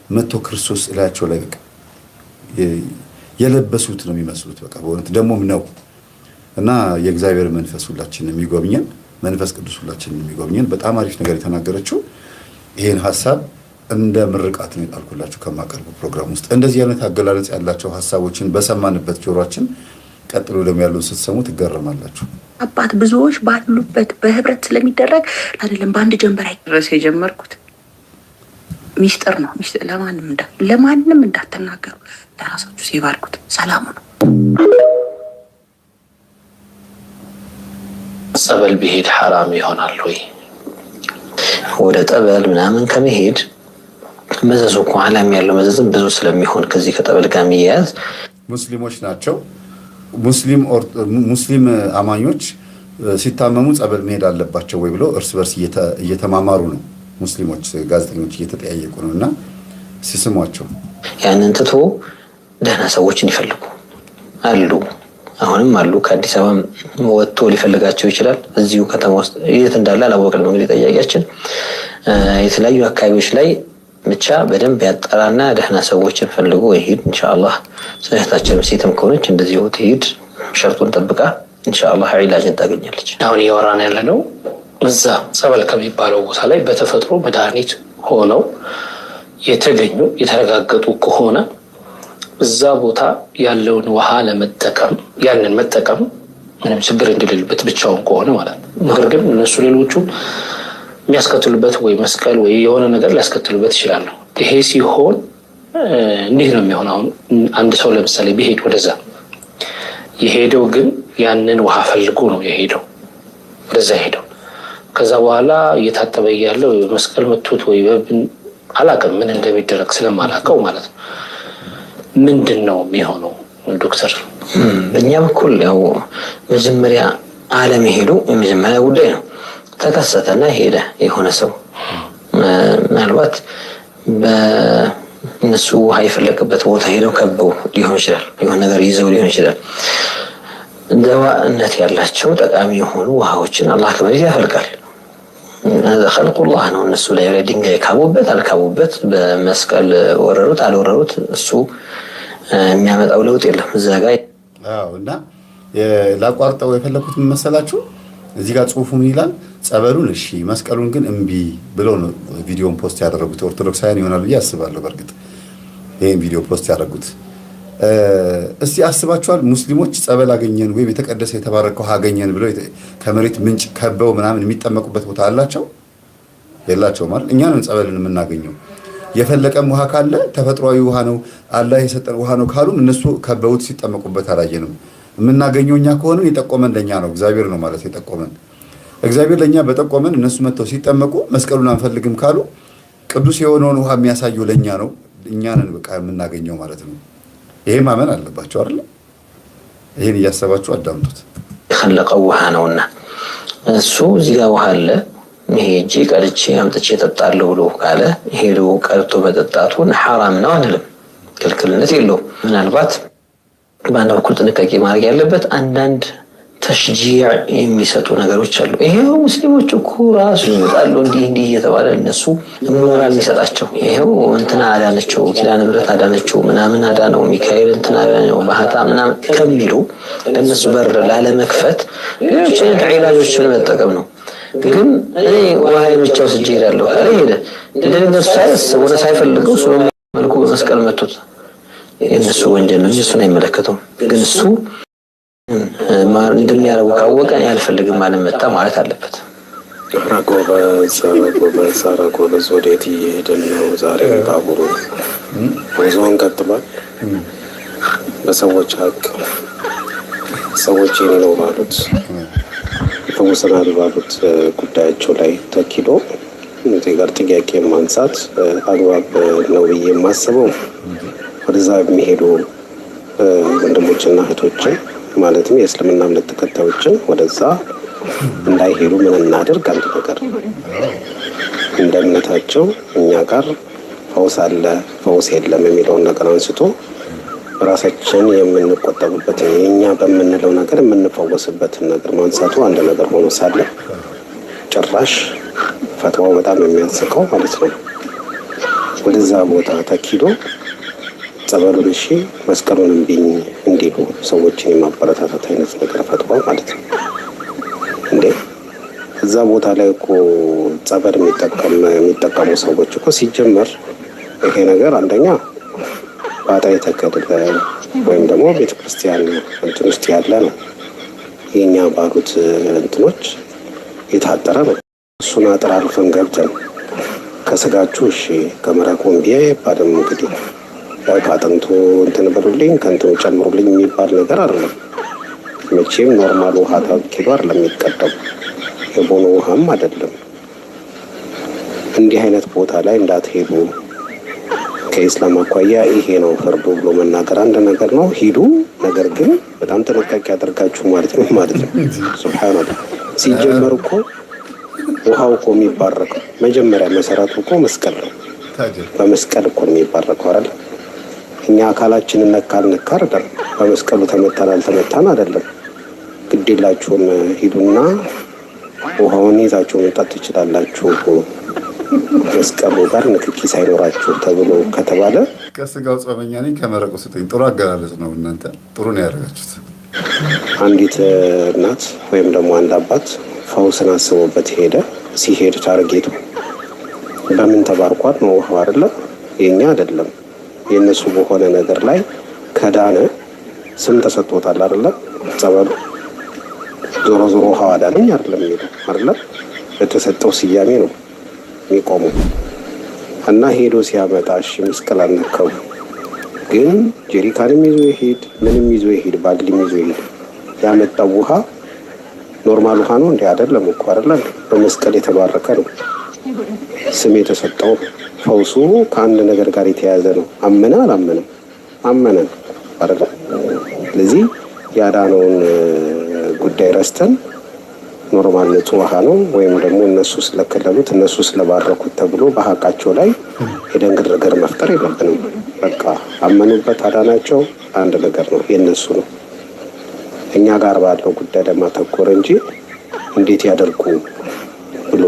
መጥቶ ክርስቶስ እላያቸው ላይ በቃ የለበሱት ነው የሚመስሉት። በቃ በእውነት ደግሞም ነው እና የእግዚአብሔር መንፈስ ሁላችንን የሚጎብኘን መንፈስ ቅዱስ ሁላችንን የሚጎብኘን። በጣም አሪፍ ነገር የተናገረችው ይሄን ሐሳብ እንደ ምርቃት ነው ያልኩላችሁ ከማቀርበው ፕሮግራም ውስጥ እንደዚህ አይነት አገላለጽ ያላቸው ሐሳቦችን በሰማንበት ጆሮአችን ቀጥሎ ደግሞ ያለውን ስትሰሙ ትገረማላችሁ። አባት ብዙዎች ባሉበት በህብረት ስለሚደረግ አይደለም በአንድ ጀንበር ድረስ የጀመርኩት ሚስጥር ነው። ሚስጥር ለማንም እንዳትናገሩ፣ ለራሳችሁ ሲባርኩት ሰላሙ ነው። ጸበል ቢሄድ ሐራም ይሆናል ወይ? ወደ ጠበል ምናምን ከመሄድ መዘዙ እኮ ዓለም ያለው መዘዝም ብዙ ስለሚሆን ከዚህ ከጠበል ጋር የሚያያዝ ሙስሊሞች ናቸው። ሙስሊም አማኞች ሲታመሙ ጸበል መሄድ አለባቸው ወይ ብለው እርስ በርስ እየተማማሩ ነው። ሙስሊሞች ጋዜጠኞች እየተጠያየቁ ነው እና ሲስሟቸው ያንን ትቶ ደህና ሰዎችን ይፈልጉ አሉ። አሁንም አሉ። ከአዲስ አበባ ወጥቶ ሊፈልጋቸው ይችላል። እዚሁ ከተማ ውስጥ የት እንዳለ አላወቅንም። እንግዲህ ጠያቂያችን የተለያዩ አካባቢዎች ላይ ብቻ በደንብ ያጠራና ደህና ሰዎችን ፈልጎ ይሄድ። ኢንሻአላህ እህታችንም ሴትም ከሆነች እንደዚሁ ትሄድ፣ ሸርጡን ጠብቃ ኢንሻአላህ ዒላጅን ታገኛለች። አሁን እያወራን ያለነው እዛ ጸበል ከሚባለው ቦታ ላይ በተፈጥሮ መድኃኒት ሆነው የተገኙ የተረጋገጡ ከሆነ እዛ ቦታ ያለውን ውሃ ለመጠቀም ያንን መጠቀም ምንም ችግር እንደሌለበት ብቻውን ከሆነ ማለት ነው። ነገር ግን እነሱ ሌሎቹ የሚያስከትሉበት ወይ መስቀል ወይ የሆነ ነገር ሊያስከትሉበት ይችላሉ። ይሄ ሲሆን እንዲህ ነው የሚሆነው። አሁን አንድ ሰው ለምሳሌ ቢሄድ ወደዛ የሄደው ግን ያንን ውሃ ፈልጎ ነው የሄደው ወደዛ ሄደው ከዛ በኋላ እየታጠበ እያለው መስቀል መቶት ወይ አላውቅም ምን እንደሚደረግ ስለማላውቀው ማለት ነው። ምንድን ነው የሚሆነው ዶክተር? በእኛ በኩል ያው መጀመሪያ ዓለም ሄዱ የመጀመሪያ ጉዳይ ነው። ተከሰተና ሄደ የሆነ ሰው ምናልባት በእነሱ ውሃ የፈለቀበት ቦታ ሄደው ከበው ሊሆን ይችላል። የሆነ ነገር ይዘው ሊሆን ይችላል። ደዋእነት ያላቸው ጠቃሚ የሆኑ ውሃዎችን አላህ ከመሬት ያፈልቃል። ኸልቁላህ ነው። እነሱ ላይ ድንጋይ ካቡበት አልካቡበት፣ በመስቀል ወረሩት አልወረሩት እሱ የሚያመጣው ለውጥ የለም እዛ ጋር። እና ላቋርጠው የፈለኩት ምን መሰላችሁ? እዚህ ጋር ጽሁፉ ምን ይላል? ጸበሉን እሺ መስቀሉን ግን እምቢ ብለው ነው ቪዲዮን ፖስት ያደረጉት። ኦርቶዶክሳውያን ይሆናሉ ብዬ አስባለሁ። በእርግጥ ይሄን ቪዲዮ ፖስት ያደረጉት እስቲ አስባችኋል? ሙስሊሞች ጸበል አገኘን ወይ የተቀደሰ የተባረከው አገኘን ብለው ከመሬት ምንጭ ከበው ምናምን የሚጠመቁበት ቦታ አላቸው የላቸውም አይደል? እኛ ነን ጸበልን የምናገኘው። የፈለቀም ውሃ ካለ ተፈጥሯዊ ውሃ ነው አላህ የሰጠን ውሃ ነው ካሉም እነሱ ከበውት ሲጠመቁበት አላየንም። የምናገኘው እኛ ከሆነ የጠቆመን ለኛ ነው፣ እግዚአብሔር ነው ማለት የጠቆመን። እግዚአብሔር ለኛ በጠቆመን እነሱ መጥተው ሲጠመቁ መስቀሉን አንፈልግም ካሉ ቅዱስ የሆነውን ውሃ የሚያሳየው ለኛ ነው፣ እኛ ነን በቃ የምናገኘው ማለት ነው። ይሄ ማመን አለባቸው አይደል? ይሄን እያሰባችሁ አዳምጡት። የኸለቀው ውሃ ነውና እሱ እዚህ ጋር ውሃ አለ ሄጄ ቀርቼ አምጥቼ እጠጣለሁ ብሎ ካለ ሄዶ ቀርቶ መጠጣቱን ሐራም ነው አንልም፣ ክልክልነት የለውም። ምናልባት በአንድ በኩል ጥንቃቄ ማድረግ ያለበት አንዳንድ ተሽጂዕ የሚሰጡ ነገሮች አሉ። ይሄው ሙስሊሞች እኮ ራሱ ይመጣሉ እንዲህ እየተባለ እነሱ ሞራል የሚሰጣቸው ይሄው እንትና አዳነቸው፣ ኪዳነ ምሕረት አዳነቸው፣ ምናምን አዳነው፣ ሚካኤል እንትና አዳነው፣ ባህታ ምናምን ከሚሉ ለእነሱ በር ላለመክፈት ሌሎች ዒላጆችን መጠቀም ነው። ግን እኔ ውሃዬን ብቻ ወስጄ እሄዳለሁ ካለ ሄደ። እንደነሱ ሳያስብ ሆነ ሳይፈልገው እሱ መልኩ በመስቀል መቶት የእነሱ ወንጀል ነው፣ እሱን አይመለከተውም። ግን እሱ እንደሚያደርጉ ካወቀ እኔ አልፈልግም አልመጣ ማለት አለበት። ጎበዝ ወዴት እየሄድን ነው? ዛሬ ባቡሩ ጉዞውን ቀጥሏል። በሰዎች ሀቅ ሰዎች የኔ ነው ባሉት ተወሰናል ባሉት ጉዳያቸው ላይ ተኪዶ እዚህ ጋር ጥያቄ ማንሳት አግባብ ነው ብዬ የማስበው ወደዛ የሚሄዱ ወንድሞችና እህቶችን ማለትም የእስልምና እምነት ተከታዮችን ወደዛ እንዳይሄዱ ምን እናድርግ? አንድ ነገር እንደ እምነታቸው እኛ ጋር ፈውስ አለ ፈውስ የለም የሚለውን ነገር አንስቶ ራሳችን የምንቆጠብበትን የኛ በምንለው ነገር የምንፈወስበትን ነገር ማንሳቱ አንድ ነገር ሆኖ ሳለ ጭራሽ ፈትዋው በጣም የሚያስቀው ማለት ነው። ወደዛ ቦታ ተኪዶ ጸበሉን እሺ መስቀሉን እምቢኝ እንዲሉ ሰዎችን የማበረታታት አይነት ነገር ፈትዋው ማለት ነው እንዴ! እዛ ቦታ ላይ እኮ ጸበል የሚጠቀሙ ሰዎች እኮ ሲጀመር ይሄ ነገር አንደኛ ባጣ የተከደለ ወይም ደግሞ ቤተክርስቲያን እንትን ውስጥ ያለ ነው። የኛ ባሉት እንትኖች የታጠረ ነው። እሱን አጥር አልፈን ገብተን ከስጋችሁ እሺ ከመረቁም ቢያ ባለም እንግዲህ ከአጥንቱ እንትን በሉልኝ ከእንትኑ ጨምሩልኝ የሚባል ነገር አይደለም። መቼም ኖርማል ውሃ ታኪዶ አይደለም የሚቀደሙ የቦኖ ውሃም አይደለም። እንዲህ አይነት ቦታ ላይ እንዳትሄዱ ከኢስላም አኳያ ይሄ ነው ፍርዱ ብሎ መናገር አንድ ነገር ነው። ሂዱ፣ ነገር ግን በጣም ጥንቃቄ አድርጋችሁ ማለት ነው። ሱብሃንአላህ። ሲጀመር እኮ ውሃው እኮ የሚባረከው መጀመሪያ መሰረቱ እኮ መስቀል ነው። በመስቀል እኮ የሚባረከው አይደል? እኛ አካላችንን ነካል አይደለም፣ በመስቀሉ ተመታን አልተመታን አይደለም። ግዴላችሁም ሂዱና ውሃውን ይዛችሁ መጣት ትችላላችሁ መስቀሉ ጋር ንክኪ ሳይኖራችሁ ተብሎ ከተባለ ከስጋው ጾመኛ ነኝ ከመረቁ ስጠኝ። ጥሩ አገላለጽ ነው። እናንተ ጥሩ ነው ያደረጋችሁት። አንዲት እናት ወይም ደግሞ አንድ አባት ፈውስን አስቦበት ሄደ። ሲሄድ ታርጌቱ በምን ተባርኳት ነው? ውሃው አይደለም የኛ አይደለም የነሱ በሆነ ነገር ላይ ከዳነ ስም ተሰጥቶታል አይደለም? ጸበሉ ዞሮ ዞሮ ውሃው አዳነኝ አይደለም የሚለው አይደለም? የተሰጠው ስያሜ ነው የሚቆመው እና ሄዶ ሲያመጣ እሺ መስቀል አልነካው፣ ግን ጀሪካንም ይዞ ይሄድ ምንም ይዞ ይሄድ ባልዲም ይዞ ይሄድ ያመጣው ውሃ ኖርማል ውሃ ነው እንዴ? አይደለም እኮ አይደለም። በመስቀል የተባረከ ነው፣ ስም የተሰጠው ፈውሱ ከአንድ ነገር ጋር የተያያዘ ነው። አመነ አላመነም? አመነ አይደለም። ስለዚህ ያዳነውን ጉዳይ ረስተን ኖርማል ንጹህ ውሃ ነው ወይም ደግሞ እነሱ ስለከለሉት እነሱ ስለባረኩት ተብሎ በሀቃቸው ላይ ሄደን ግርግር መፍጠር የለብንም። በቃ አመኑበት አዳናቸው አንድ ነገር ነው፣ የነሱ ነው። እኛ ጋር ባለው ጉዳይ ለማተኮር እንጂ እንዴት ያደርጉ ብሎ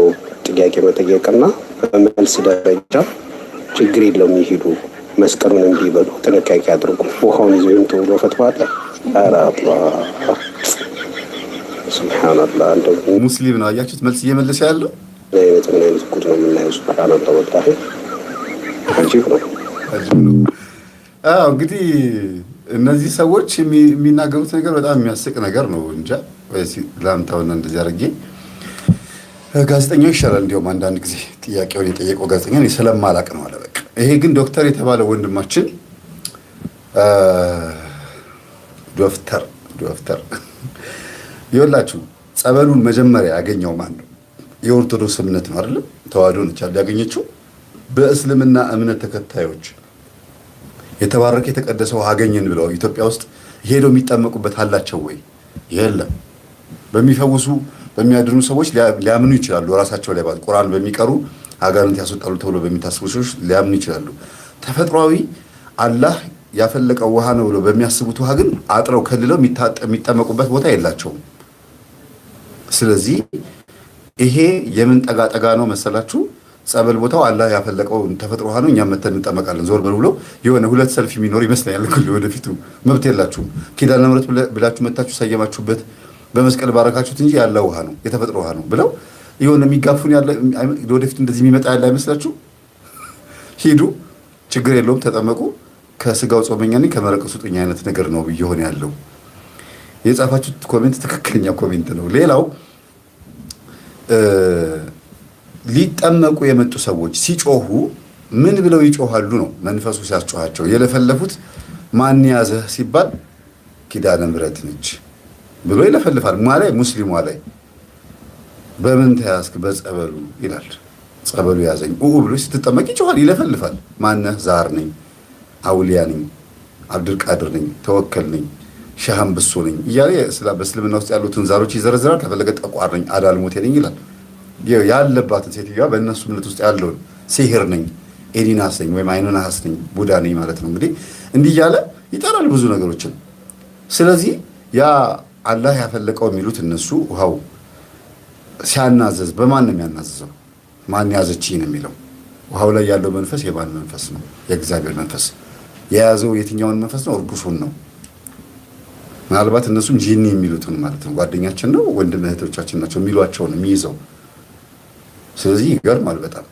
ጥያቄ መጠየቅና በመልስ ደረጃ ችግር የለውም ይሄዱ መስቀሉን እንዲበሉ ጥንቃቄ አድርጉ ውሃውን ይዞ ይምጡ ብሎ ፈትዋል። ሱብሃንአላህ። እንደው ሙስሊም ነው አያችሁት መልስ እየመለሰ ያለው ምን አይነት ጉድ ነው የምናየው? ሱብሃንአላህ ወላሂ አጂብ ነው። እንግዲህ እነዚህ ሰዎች የሚናገሩት ነገር በጣም የሚያስቅ ነገር ነው። እንጃ ወይስ ላምታውና እንደዚህ አድርጌ ጋዜጠኛው ይሻላል። እንዲያውም አንዳንድ ጊዜ ጥያቄውን የጠየቀው ጋዜጠኛ እኔ ስለማላቅ ነው አለ በቃ። ይሄ ግን ዶክተር የተባለ ወንድማችን ዶክተር ይኸውላችሁ ጸበሉን መጀመሪያ ያገኘው ማን ነው? የኦርቶዶክስ እምነት ነው አይደል? ተዋህዶ ነች ያገኘችው። በእስልምና እምነት ተከታዮች የተባረከ የተቀደሰ ውሃ አገኘን ብለው ኢትዮጵያ ውስጥ ሄደው የሚጠመቁበት አላቸው ወይ? የለም። በሚፈውሱ በሚያድኑ ሰዎች ሊያምኑ ይችላሉ። ራሳቸው ላይ ቁርአን በሚቀሩ አጋንንት ያስወጣሉ ተብሎ በሚታስቡ ሰዎች ሊያምኑ ይችላሉ። ተፈጥሯዊ አላህ ያፈለቀው ውሃ ነው ብለው በሚያስቡት ውሃ ግን አጥረው ከልለው የሚጠመቁበት ቦታ የላቸውም። ስለዚህ ይሄ የምን ጠጋ ነው መሰላችሁ? ጸበል ቦታው አላህ ያፈለቀው ተፈጥሮ ውሃ ነው፣ እኛም መተን እንጠመቃለን ዞር በል ብሎ የሆነ ሁለት ሰልፍ የሚኖር ይመስላል። ወደፊቱ መብት የላችሁም። ኪዳነ ምሕረት ብላችሁ መታችሁ ሰየማችሁበት በመስቀል ባረካችሁት እንጂ ያለ ውሃ ነው የተፈጥሮ ውሃ ነው ብለው የሆነ የሚጋፉን ያለ ወደፊት እንደዚህ የሚመጣ ያለ አይመስላችሁ? ሂዱ፣ ችግር የለውም ተጠመቁ፣ ከስጋው ጾመኛ ነኝ ከመረቁ ስጡኝ አይነት ነገር ነው እየሆነ ያለው። የጻፋችሁት ኮሜንት ትክክለኛ ኮሜንት ነው። ሌላው ሊጠመቁ የመጡ ሰዎች ሲጮሁ ምን ብለው ይጮሃሉ ነው? መንፈሱ ሲያስጮሃቸው የለፈለፉት ማን ያዘህ ሲባል ኪዳነ ምሕረት ነች ብሎ ይለፈልፋል። ማላይ ሙስሊሟ ላይ በምን ተያዝክ? በጸበሉ ይላል። ጸበሉ ያዘኝ ብሎ ስትጠመቅ ይጮሃል፣ ይለፈልፋል። ማነህ? ዛር ነኝ፣ አውሊያ ነኝ፣ አብዱልቃድር ነኝ፣ ተወከል ነኝ፣ ሻህም ብሶ ነኝ እያለ በእስልምና ውስጥ ያሉትን ዛሮች ይዘረዝራል። ከፈለገ ጠቋር ነኝ፣ አዳልሞቴ ነኝ ይላል። ያለባትን ሴትዮዋ በእነሱ እምነት ውስጥ ያለውን ሲህር ነኝ ኤዲናስ ነኝ ወይም አይኑናስ ነኝ ቡዳ ነኝ ማለት ነው። እንግዲህ እንዲህ እያለ ይጠራል ብዙ ነገሮችን። ስለዚህ ያ አላህ ያፈለቀው የሚሉት እነሱ ውሃው ሲያናዘዝ በማን ነው የሚያናዘዘው? ማን ያዘችኝ ነው የሚለው። ውሃው ላይ ያለው መንፈስ የማን መንፈስ ነው? የእግዚአብሔር መንፈስ። የያዘው የትኛውን መንፈስ ነው? እርኩሱን ነው። ምናልባት እነሱም ጂኒ የሚሉትን ማለት ነው። ጓደኛችን ነው ወንድም እህቶቻችን ናቸው የሚሏቸውን የሚይዘው። ስለዚህ ይገርማል በጣም።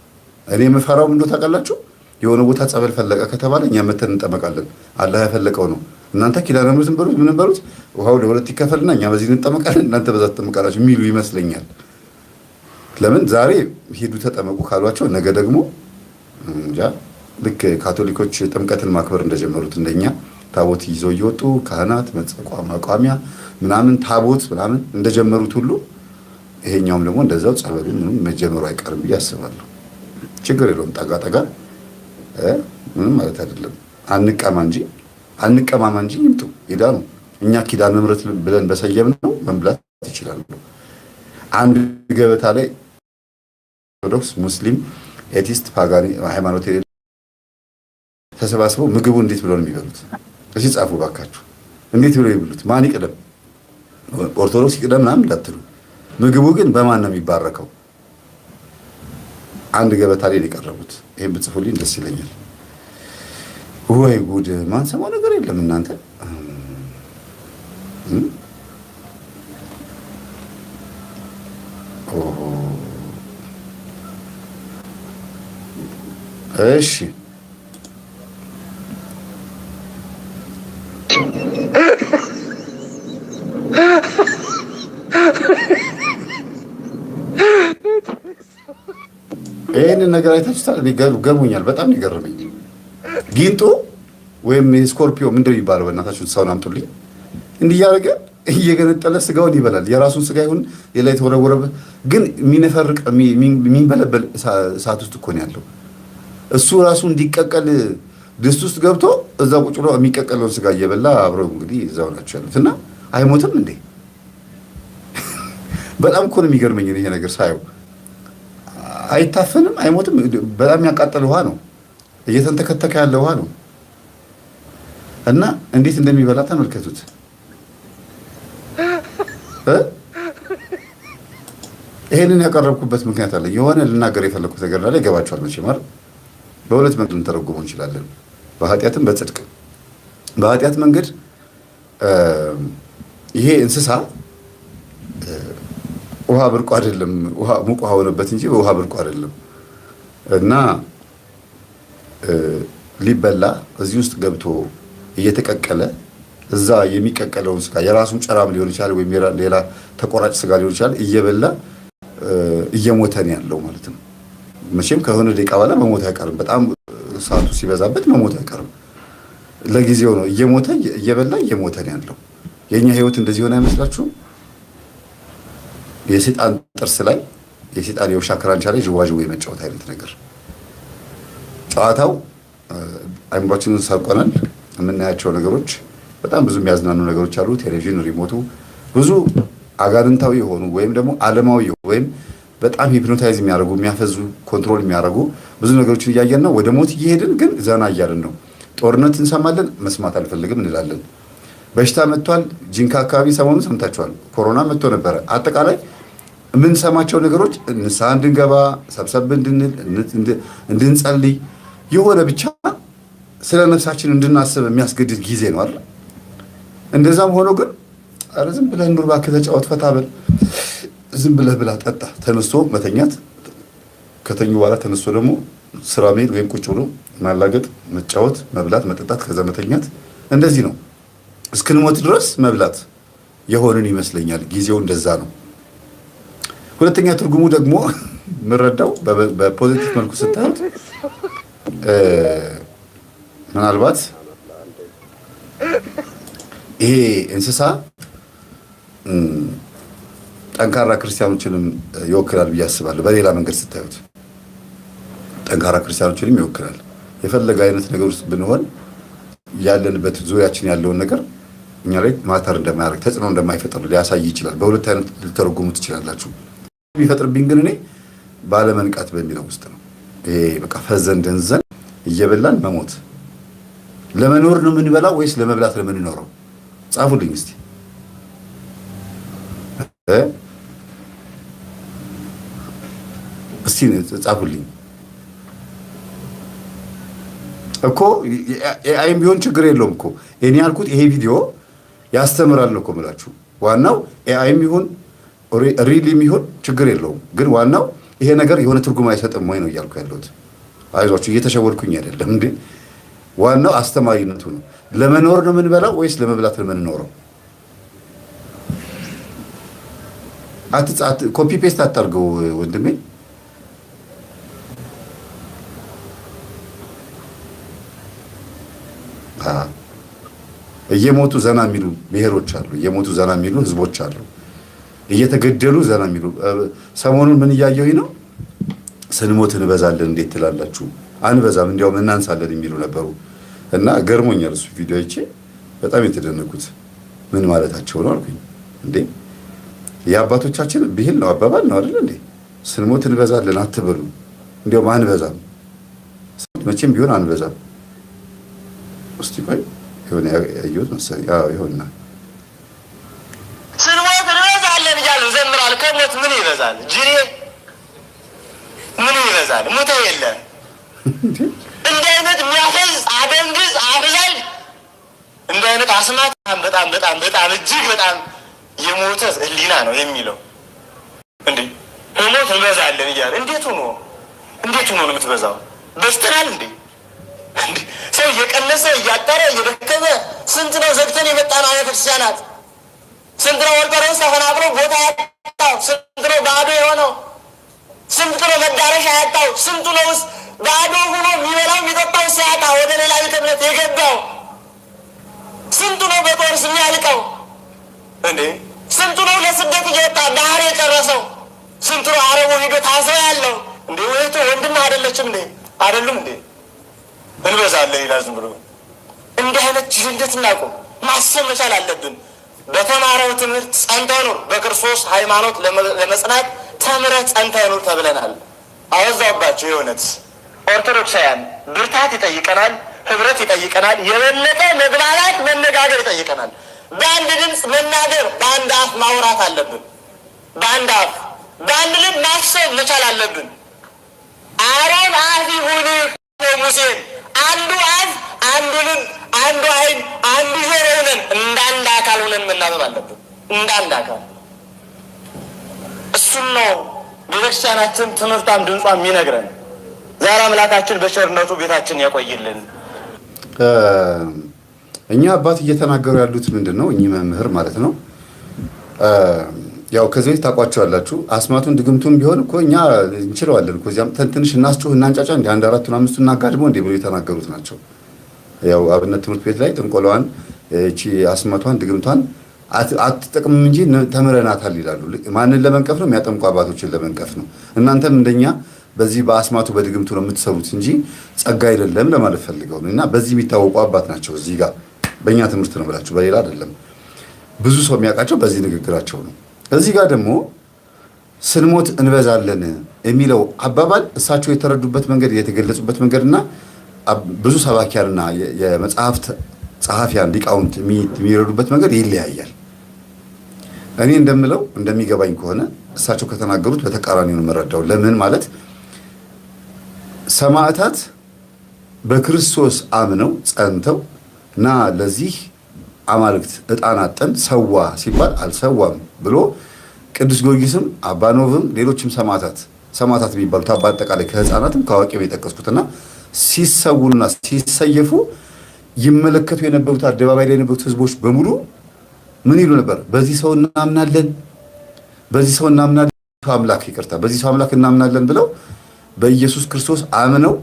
እኔ የምፈራው ምንድን ነው ታውቃላችሁ? የሆነ ቦታ ጸበል ፈለቀ ከተባለ እኛ መተን እንጠመቃለን። አላህ ያፈለቀው ነው። እናንተ ኪዳነ ምሕረትን በሉት ምን በሉት ውሃው ለሁለት ይከፈልና እኛ በዚህ እንጠመቃለን እናንተ በዛ ትጠመቃላችሁ የሚሉ ይመስለኛል። ለምን ዛሬ ሂዱ ተጠመቁ ካሏቸው ነገ ደግሞ እንጃ ልክ ካቶሊኮች ጥምቀትን ማክበር እንደጀመሩት እንደኛ ታቦት ይዘው እየወጡ ካህናት መቋሚያ ምናምን ታቦት ምናምን እንደጀመሩት ሁሉ ይሄኛውም ደግሞ እንደዛው ጸበሉ ምንም መጀመሩ አይቀርም ብዬ አስባለሁ። ችግር የለውም ጠጋ ጠጋ ምንም ማለት አይደለም። አንቀማማ እንጂ ይምጡ ይዳኑ። እኛ ኪዳነ ምሕረት ብለን በሰየም ነው መብላት ይችላሉ። አንድ ገበታ ላይ ኦርቶዶክስ፣ ሙስሊም፣ ኤቲስት፣ ፓጋኒ ሃይማኖት ተሰባስበው ምግቡ እንዴት ብለው ነው የሚበሉት? እሺ ጻፉ ባካችሁ። እንዴት ብለው ይብሉት? ማን ይቅደም? ኦርቶዶክስ ይቅደም ምናምን እንዳትሉ። ምግቡ ግን በማን ነው የሚባረከው? አንድ ገበታ ላይ የቀረቡት። ይሄን ብጽፉልኝ ደስ ይለኛል። ወይ ጉድ! ማን ሰማው ነገር የለም እናንተ። እሺ ይሄንን ነገር አይታችሁታል? ገርሞኛል። በጣም ይገርመኝ። ጊንጡ ወይም ስኮርፒዮ ምንድነው የሚባለው? በእናታችሁ ሰውን አምጡልኝ። እንዲህ እያደረገ እየገነጠለ ስጋውን ይበላል። የራሱን ስጋ ይሁን ሌላ የተወረወረበት ግን የሚነፈርቅ የሚንበለበል እሳት ውስጥ እኮ ነው ያለው። እሱ ራሱ እንዲቀቀል ድስት ውስጥ ገብቶ እዛ ቁጭ ብሎ የሚቀቀለውን ስጋ እየበላ አብረው እንግዲህ እዛው ናቸው ያሉት እና አይሞትም እንዴ? በጣም እኮ ነው የሚገርመኝ ይሄ ነገር ሳየው። አይታፈንም፣ አይሞትም። በጣም ያቃጠለ ውሃ ነው፣ እየተንተከተከ ያለ ውሃ ነው እና እንዴት እንደሚበላ ተመልከቱት። ይሄንን ያቀረብኩበት ምክንያት አለ። የሆነ ልናገር የፈለኩት ነገር ላይ ይገባችኋል መቼም አይደል? በሁለት መንገድ ልንተረጉመው እንችላለን፣ በኃጢአትም በጽድቅ። በኃጢአት መንገድ ይሄ እንስሳ ውሃ ብርቁ አይደለም፣ ውሃ ሙቅ ውሃ ሆነበት እንጂ ውሃ ብርቁ አይደለም እና ሊበላ እዚህ ውስጥ ገብቶ እየተቀቀለ እዛ የሚቀቀለውን ስጋ የራሱን ጨራም ሊሆን ይችላል ወይም ሌላ ተቆራጭ ስጋ ሊሆን ይችላል እየበላ እየሞተ ነው ያለው ማለት ነው። መቼም ከሆነ ደቂቃ በኋላ መሞት አይቀርም። በጣም ሰዓቱ ሲበዛበት መሞት አይቀርም። ለጊዜው ነው እየሞተ እየበላ እየሞተ ነው ያለው። የኛ ህይወት እንደዚህ ሆነ አይመስላችሁም? የሰይጣን ጥርስ ላይ የሰይጣን የውሻ ክራንቻ ላይ ዥዋዥዌ የመጫወት አይነት ነገር። ጨዋታው አይምሯችንን ሰርቆናል። የምናያቸው ነገሮች በጣም ብዙ የሚያዝናኑ ነገሮች አሉ። ቴሌቪዥን፣ ሪሞቱ ብዙ አጋንንታዊ የሆኑ ወይም ደግሞ ዓለማዊ ወይም በጣም ሂፕኖታይዝ የሚያደርጉ የሚያፈዙ ኮንትሮል የሚያደርጉ ብዙ ነገሮችን እያየን ነው። ወደ ሞት እየሄድን ግን ዘና እያልን ነው። ጦርነት እንሰማለን፣ መስማት አልፈልግም እንላለን። በሽታ መጥቷል። ጂንካ አካባቢ ሰሞኑን ሰምታችኋል። ኮሮና መጥቶ ነበረ። አጠቃላይ የምንሰማቸው ነገሮች ንስሐ እንድንገባ ሰብሰብ እንድንል እንድንጸልይ የሆነ ብቻ ስለ ነፍሳችን እንድናስብ የሚያስገድድ ጊዜ ነው አይደል? እንደዛም ሆኖ ግን ኧረ ዝም ብለህ ኑር እባክህ፣ ተጫወት፣ ፈታ በል፣ ዝም ብለህ ብላ፣ ጠጣ፣ ተነስቶ መተኛት፣ ከተኙ በኋላ ተነስቶ ደግሞ ስራ መሄድ ወይም ቁጭ ብሎ ማላገጥ፣ መጫወት፣ መብላት፣ መጠጣት፣ ከዛ መተኛት። እንደዚህ ነው እስክንሞት ድረስ መብላት የሆንን ይመስለኛል። ጊዜው እንደዛ ነው። ሁለተኛ ትርጉሙ ደግሞ የምረዳው በፖዚቲቭ መልኩ ስታዩት ምናልባት ይሄ እንስሳ ጠንካራ ክርስቲያኖችንም ይወክላል ብዬ አስባለሁ። በሌላ መንገድ ስታዩት ጠንካራ ክርስቲያኖችንም ይወክላል። የፈለገ አይነት ነገር ውስጥ ብንሆን ያለንበት ዙሪያችን ያለውን ነገር እኛ ላይ ማተር እንደማያደርግ ተጽዕኖ እንደማይፈጥር ሊያሳይ ይችላል። በሁለት አይነት ልተረጉሙ ትችላላችሁ። የሚፈጥርብኝ ግን እኔ ባለመንቃት በሚለው ውስጥ ነው። በቃ ፈዘን ደንዘን እየበላን መሞት። ለመኖር ነው የምንበላው ወይስ ለመብላት ነው የምንኖረው? ጻፉልኝ እስቲ ጻፉልኝ እኮ። ኤአይም ቢሆን ችግር የለውም እኮ እኔ ያልኩት ይሄ ቪዲዮ ያስተምራል እኮ የምላችሁ። ዋናው ኤአይም ቢሆን ሪልም ቢሆን ችግር የለውም፣ ግን ዋናው ይሄ ነገር የሆነ ትርጉም አይሰጥም ወይ ነው እያልኩ ያለሁት። አይዟችሁ እየተሸወድኩኝ አይደለም እንዴ። ዋናው አስተማሪነቱ ነው። ለመኖር ነው የምንበላው ወይስ ለመብላት ነው የምንኖረው? ኮፒ ፔስት አታርገው ወንድሜ። እየሞቱ ዘና የሚሉ ብሔሮች አሉ፣ እየሞቱ ዘና የሚሉ ህዝቦች አሉ፣ እየተገደሉ ዘና የሚሉ። ሰሞኑን ምን እያየሁኝ ነው? ስንሞት እንበዛለን እንዴት ትላላችሁ? አንበዛም እንዲያውም እናንሳለን የሚሉ ነበሩ። እና ገርሞኛል እሱ ቪዲዮ አይቼ በጣም የተደነኩት። ምን ማለታቸው ነው አልኩኝ። እንዴ የአባቶቻችን ብሂል ነው አባባል ነው አይደል እንዴ? ስንሞት እንበዛለን አትበሉ፣ እንዲያውም አንበዛም። መቼም ቢሆን አንበዛም። እስቲ ቆይ የሆነ ያየሁት መሰለኝ። ይሆንና ስንሞት እንበዛለን እያሉ ዘምራል። ከሞት ምን ይበዛል? ጅሬ ምን ይበዛል? ሙተ የለ እንደ አይነት የሚያፈዝ አደንግዝ አፍዛል። እንደ አይነት አስማት በጣም በጣም በጣም እጅግ በጣም የሞተ ህሊና ነው የሚለው። እንዴ ሞት እንበዛለን እያለ እንዴት ሆኖ ነው የምትበዛው? በስተናል እንዴ ሰው እየቀነሰ እያጠረ እየደከመ ስንት ነው ዘግተን የመጣን አብያተ ክርስቲያናት? ስንት ነው ኦርቶዶክስ ተፈናቅሎ ቦታ ያጣው? ስንት ነው ባዶ የሆነው? ስንት ነው መዳረሻ ያጣው? ስንቱ ነው ውስጥ ባዶ ሆኖ የሚበላው የሚጠጣው ሲያጣ ወደ ሌላ ቤተ እምነት የገባው? ስንቱ ነው በጦርስ የሚያልቀው? እንዴ ስንቱ ነው ለስደት እየወጣ ባህር የጨረሰው? ስንቱ ነው አረቡ ሄዶ ታስሮ ያለው? እንዴ ወይቱ ወንድም አይደለችም እንዴ? አይደሉም እንዴ? እንበዛለን ይላል ዝም ብሎ። እንዲህ አይነት ጅልነት እናቁም፣ ማሰብ መቻል አለብን። በተማረው ትምህርት ጸንተህ ኑር። በክርስቶስ ሃይማኖት ለመጽናት ተምረህ ጸንተህ ኑር ተብለናል። አወዛባቸው የእውነት ኦርቶዶክሳውያን ብርታት ይጠይቀናል፣ ህብረት ይጠይቀናል፣ የበለጠ መግባባት መነጋገር ይጠይቀናል። በአንድ ድምፅ መናገር፣ በአንድ አፍ ማውራት አለብን። በአንድ አፍ በአንድ ልብ ማሰብ መቻል አለብን። አሮን አፍ ይሁንህ ሙሴን አንዱ አፍ፣ አንዱ ልብ፣ አንዱ አይን፣ አንዱ ጆሮ ሆነን እንዳንድ አካል ሆነን መናበብ አለብን። እንዳንድ አካል እሱም ነው ቤተክርስቲያናችን ትምህርቷም ድምጿ የሚነግረን። ዛሬ አምላካችን በቸርነቱ ቤታችን ያቆይልን። እኛ አባት እየተናገሩ ያሉት ምንድን ነው? እኚህ መምህር ማለት ነው። ያው ከዚህ በፊት ታውቋቸዋላችሁ። አስማቱን ድግምቱን ቢሆን እኮ እኛ እንችለዋለን እኮ እዚያም ትንሽ እናስጮህ እናንጫጫ እንደ አንድ አራቱን አምስቱን እናጋድመው እንደ ብሎ የተናገሩት ናቸው። ያው አብነት ትምህርት ቤት ላይ ጥንቆላዋን እቺ አስማቷን ድግምቷን አትጠቅምም እንጂ ተምረናታል ይላሉ። ማንን ለመንቀፍ ነው? የሚያጠምቁ አባቶችን ለመንቀፍ ነው። እናንተም እንደኛ በዚህ በአስማቱ በድግምቱ ነው የምትሰሩት እንጂ ጸጋ አይደለም ለማለት ፈልገው ነው። እና በዚህ የሚታወቁ አባት ናቸው። እዚህ ጋር በእኛ ትምህርት ነው ብላችሁ በሌላ አይደለም። ብዙ ሰው የሚያውቃቸው በዚህ ንግግራቸው ነው። እዚህ ጋር ደግሞ ስንሞት እንበዛለን የሚለው አባባል እሳቸው የተረዱበት መንገድ የተገለጹበት መንገድና ብዙ ሰባኪያንና የመጽሐፍት ጸሐፊያን ሊቃውንት የሚረዱበት መንገድ ይለያያል። እኔ እንደምለው እንደሚገባኝ ከሆነ እሳቸው ከተናገሩት በተቃራኒ ነው የምረዳው። ለምን ማለት ሰማዕታት በክርስቶስ አምነው ጸንተው እና ለዚህ አማልክት ዕጣን አጠን ሰዋ ሲባል አልሰዋም ብሎ ቅዱስ ጊዮርጊስም አባ ኖብም ሌሎችም ሰማዕታት የሚባሉት በአጠቃላይ ከህፃናትም ከአዋቂም የጠቀስኩትና ሲሰውና ሲሰየፉ ይመለከቱ የነበሩት አደባባይ ላይ የነበሩት ህዝቦች በሙሉ ምን ይሉ ነበር? በዚህ ሰው እናምናለን፣ በዚህ ሰው እናምናለን፣ አምላክ ይቅርታ፣ በዚህ ሰው አምላክ እናምናለን ብለው በኢየሱስ ክርስቶስ አምነው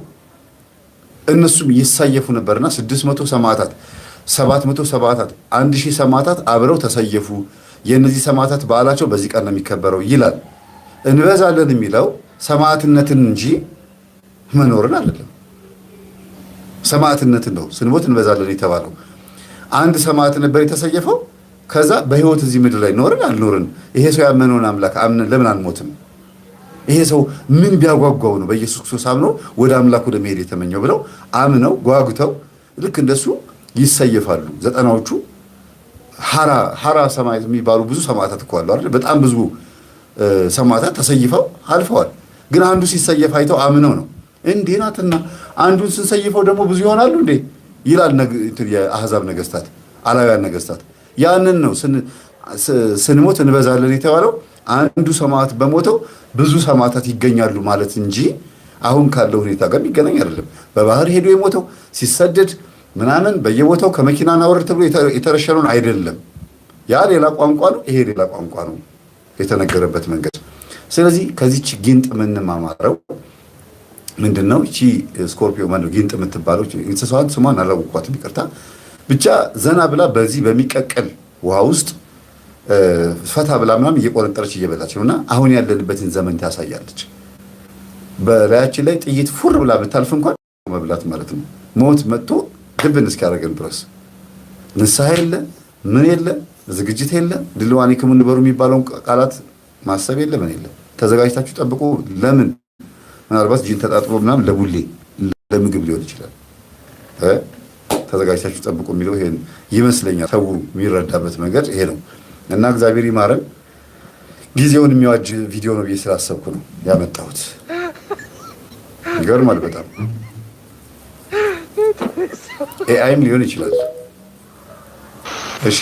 እነሱም ይሰየፉ ነበርና 600 ሰማዕታት 700 ሰማዕታት 1000 ሰማዕታት አብረው ተሰየፉ። የእነዚህ ሰማዕታት በዓላቸው በዚህ ቀን ነው የሚከበረው ይላል። እንበዛለን የሚለው ሰማዕትነትን እንጂ መኖርን አይደለም። ሰማዕትነትን ነው ስንሞት እንበዛለን የተባለው። አንድ ሰማዕት ነበር የተሰየፈው። ከዛ በህይወት እዚህ ምድር ላይ ኖርን አልኖርን ይሄ ሰው ያመነውን አምላክ አምነን ለምን አንሞትም? ይሄ ሰው ምን ቢያጓጓው ነው በኢየሱስ ክርስቶስ አምኖ ወደ አምላክ ወደ መሄድ የተመኘው ብለው አምነው ጓጉተው ልክ እንደሱ ይሰየፋሉ። ዘጠናዎቹ ሐራ ሰማዕት የሚባሉ ብዙ ሰማዕታት እኮ አሉ አይደል? በጣም ብዙ ሰማዕታት ተሰይፈው አልፈዋል። ግን አንዱ ሲሰየፍ አይተው አምነው ነው እንዴ ናትና አንዱን ስንሰይፈው ደግሞ ብዙ ይሆናሉ እንዴ ይላል የአሕዛብ ነገስታት፣ አላውያን ነገስታት። ያንን ነው ስንሞት እንበዛለን የተባለው። አንዱ ሰማዕት በሞተው ብዙ ሰማዕታት ይገኛሉ ማለት እንጂ አሁን ካለው ሁኔታ ጋር የሚገናኝ አይደለም። በባህር ሄዶ የሞተው ሲሰደድ ምናምን በየቦታው ከመኪና ናወርድ ተብሎ የተረሸነውን አይደለም። ያ ሌላ ቋንቋ ነው፣ ይሄ ሌላ ቋንቋ ነው የተነገረበት መንገድ። ስለዚህ ከዚች ጊንጥ የምንማማረው ምንድነው? እቺ ስኮርፒዮ ማለት ጊንጥ የምትባለው እንስሳዋን ስሟን አላወኳትም፣ ይቅርታ። ብቻ ዘና ብላ በዚህ በሚቀቀል ውሃ ውስጥ ፈታ ብላ ምናምን እየቆረጠረች እየበላች ነውና አሁን ያለንበትን ዘመን ታሳያለች። በላያችን ላይ ጥይት ፉር ብላ ብታልፍ እንኳን መብላት ማለት ነው። ሞት መጥቶ ድብን እስኪያደርገን ድረስ ንስሐ የለ ምን የለ ዝግጅት የለ ድልዋኔክሙ ንበሩ የሚባለውን ቃላት ማሰብ የለ ምን የለ። ተዘጋጅታችሁ ጠብቁ። ለምን ምናልባት ጂን ተጣጥቦ ምናምን ለቡሌ ለምግብ ሊሆን ይችላል። ተዘጋጅታችሁ ጠብቁ የሚለው ይሄን ይመስለኛል። ሰው የሚረዳበት መንገድ ይሄ ነው እና እግዚአብሔር ይማረን። ጊዜውን የሚዋጅ ቪዲዮ ነው ብዬ ስላሰብኩ ነው ያመጣሁት። ይገርማል በጣም ኤአይም ሊሆን ይችላል። እሺ